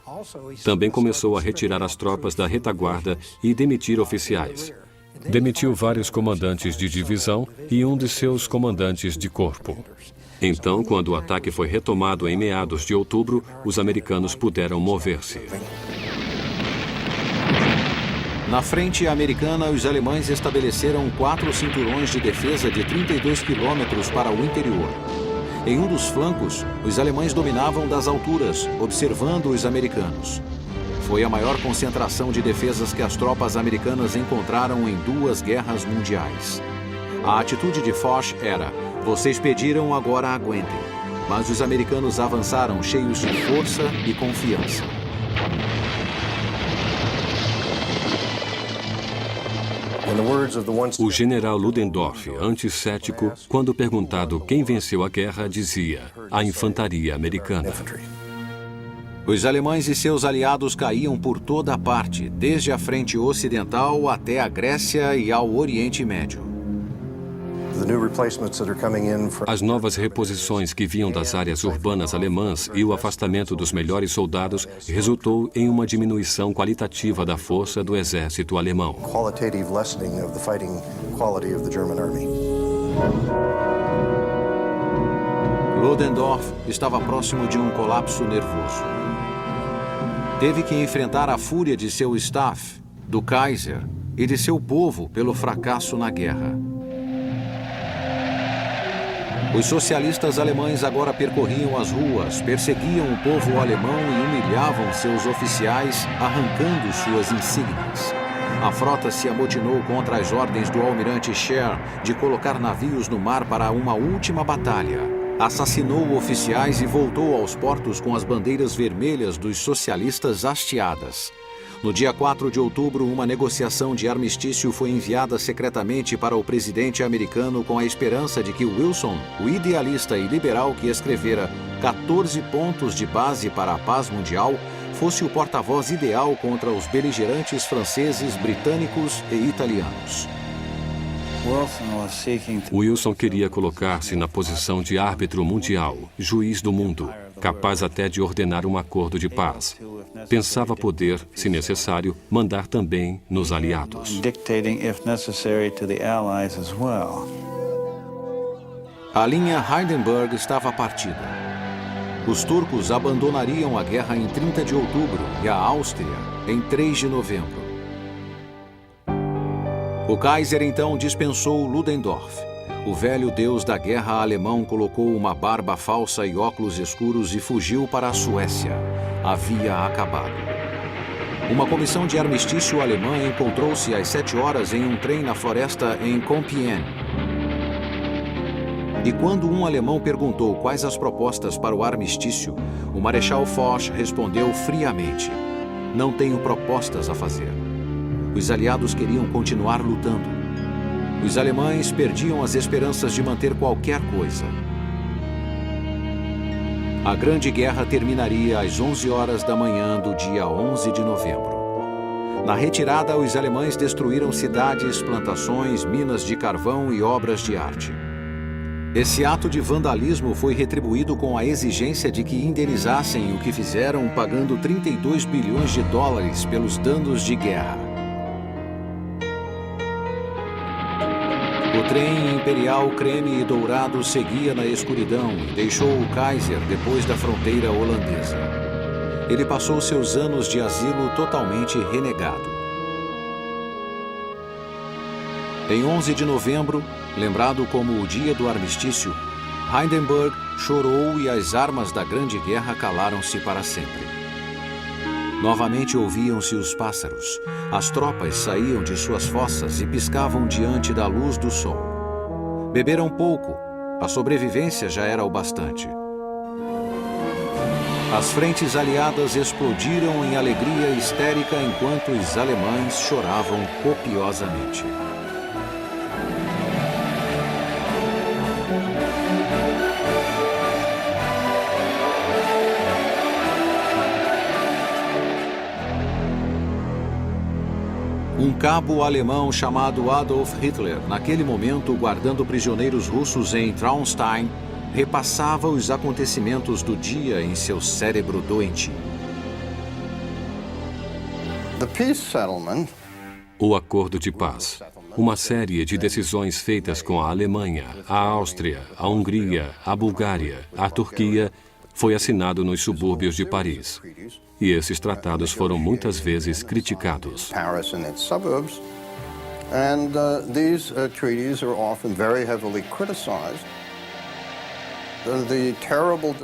Também começou a retirar as tropas da retaguarda e demitir oficiais. Demitiu vários comandantes de divisão e um de seus comandantes de corpo. Então, quando o ataque foi retomado em meados de outubro, os americanos puderam mover-se. Na frente americana, os alemães estabeleceram 4 cinturões de defesa de 32 quilômetros para o interior. Em um dos flancos, os alemães dominavam das alturas, observando os americanos. Foi a maior concentração de defesas que as tropas americanas encontraram em 2 guerras mundiais. A atitude de Foch era: "Vocês pediram, agora aguentem." Mas os americanos avançaram cheios de força e confiança. O general Ludendorff, anticético, quando perguntado quem venceu a guerra, dizia: "A infantaria americana." Os alemães e seus aliados caíam por toda parte, desde a frente ocidental até a Grécia e ao Oriente Médio. As novas reposições que vinham das áreas urbanas alemãs e o afastamento dos melhores soldados resultou em uma diminuição qualitativa da força do exército alemão. Ludendorff estava próximo de um colapso nervoso. Teve que enfrentar a fúria de seu staff, do Kaiser e de seu povo pelo fracasso na guerra. Os socialistas alemães agora percorriam as ruas, perseguiam o povo alemão e humilhavam seus oficiais, arrancando suas insígnias. A frota se amotinou contra as ordens do almirante Scheer de colocar navios no mar para uma última batalha. Assassinou oficiais e voltou aos portos com as bandeiras vermelhas dos socialistas hasteadas. No dia 4 de outubro, uma negociação de armistício foi enviada secretamente para o presidente americano com a esperança de que Wilson, o idealista e liberal que escrevera 14 pontos de base para a paz mundial, fosse o porta-voz ideal contra os beligerantes franceses, britânicos e italianos. Wilson queria colocar-se na posição de árbitro mundial, juiz do mundo, capaz até de ordenar um acordo de paz. Pensava poder, se necessário, mandar também nos aliados. A linha Hindenburg estava partida. Os turcos abandonariam a guerra em 30 de outubro e a Áustria em 3 de novembro. O Kaiser então dispensou Ludendorff. O velho deus da guerra alemão colocou uma barba falsa e óculos escuros e fugiu para a Suécia. Havia acabado. Uma comissão de armistício alemã encontrou-se às 7 horas em um trem na floresta em Compiègne. E quando um alemão perguntou quais as propostas para o armistício, o Marechal Foch respondeu friamente: "Não tenho propostas a fazer." Os aliados queriam continuar lutando. Os alemães perdiam as esperanças de manter qualquer coisa. A Grande Guerra terminaria às 11 horas da manhã do dia 11 de novembro. Na retirada, os alemães destruíram cidades, plantações, minas de carvão e obras de arte. Esse ato de vandalismo foi retribuído com a exigência de que indenizassem o que fizeram, pagando 32 bilhões de dólares pelos danos de guerra. O trem imperial creme e dourado seguia na escuridão e deixou o Kaiser depois da fronteira holandesa. Ele passou seus anos de asilo totalmente renegado. Em 11 de novembro, lembrado como o dia do armistício, Hindenburg chorou e as armas da Grande Guerra calaram-se para sempre. Novamente ouviam-se os pássaros. As tropas saíam de suas fossas e piscavam diante da luz do sol. Beberam pouco. A sobrevivência já era o bastante. As frentes aliadas explodiram em alegria histérica enquanto os alemães choravam copiosamente. Um cabo alemão chamado Adolf Hitler, naquele momento guardando prisioneiros russos em Traunstein, repassava os acontecimentos do dia em seu cérebro doentio. O Acordo de Paz. Uma série de decisões feitas com a Alemanha, a Áustria, a Hungria, a Bulgária, a Turquia, foi assinado nos subúrbios de Paris. E esses tratados foram muitas vezes criticados.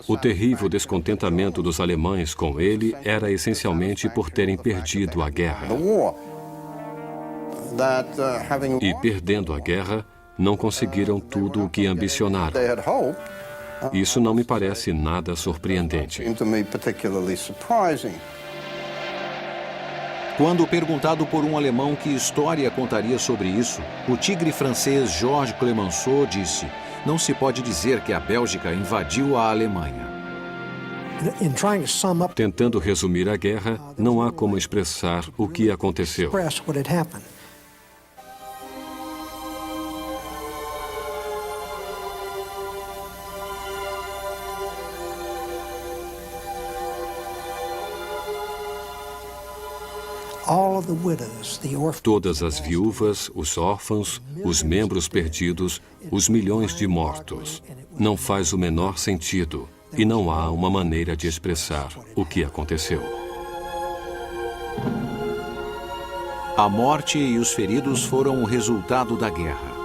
O terrível descontentamento dos alemães com ele era essencialmente por terem perdido a guerra. E perdendo a guerra, não conseguiram tudo o que ambicionaram. Isso não me parece nada surpreendente. Quando perguntado por um alemão que história contaria sobre isso, o tigre francês Georges Clemenceau disse: "Não se pode dizer que a Bélgica invadiu a Alemanha." In trying to sum up, Tentando resumir a guerra, não há como expressar o que aconteceu. express what had happened. All of the widows, the orphans, Todas as viúvas, os órfãos, os membros perdidos, os milhões de mortos. Não faz o menor sentido e não há uma maneira de expressar o que aconteceu. A morte e os feridos foram o resultado da guerra.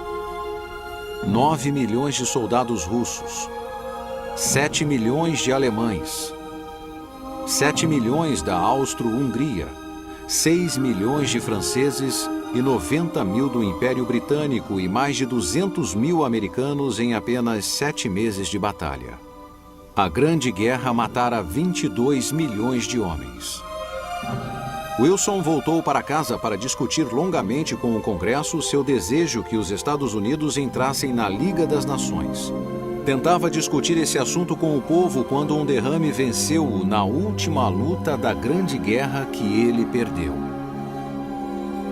9 milhões de soldados russos, 7 milhões de alemães, 7 milhões da Austro-Hungria, 6 milhões de franceses e 90 mil do Império Britânico e mais de 200 mil americanos em apenas 7 meses de batalha. A Grande Guerra matara 22 milhões de homens. Wilson voltou para casa para discutir longamente com o Congresso seu desejo que os Estados Unidos entrassem na Liga das Nações. Tentava discutir esse assunto com o povo quando um derrame venceu-o na última luta da Grande Guerra que ele perdeu.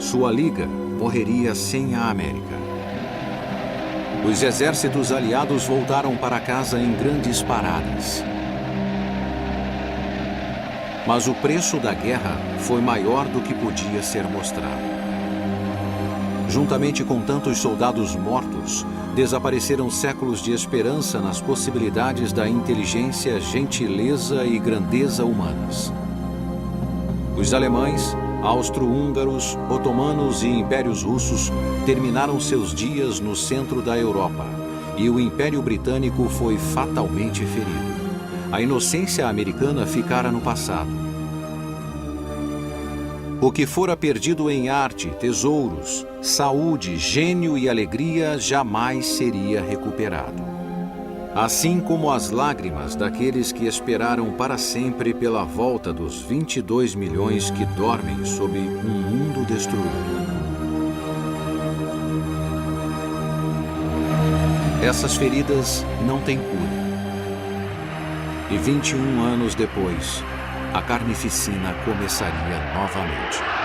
Sua liga morreria sem a América. Os exércitos aliados voltaram para casa em grandes paradas. Mas o preço da guerra foi maior do que podia ser mostrado. Juntamente com tantos soldados mortos, desapareceram séculos de esperança nas possibilidades da inteligência, gentileza e grandeza humanas. Os alemães, austro-húngaros, otomanos e impérios russos terminaram seus dias no centro da Europa, e o Império Britânico foi fatalmente ferido. A inocência americana ficara no passado. O que fora perdido em arte, tesouros, saúde, gênio e alegria jamais seria recuperado. Assim como as lágrimas daqueles que esperaram para sempre pela volta dos 22 milhões que dormem sob um mundo destruído. Essas feridas não têm cura. E 21 anos depois, a carnificina começaria novamente.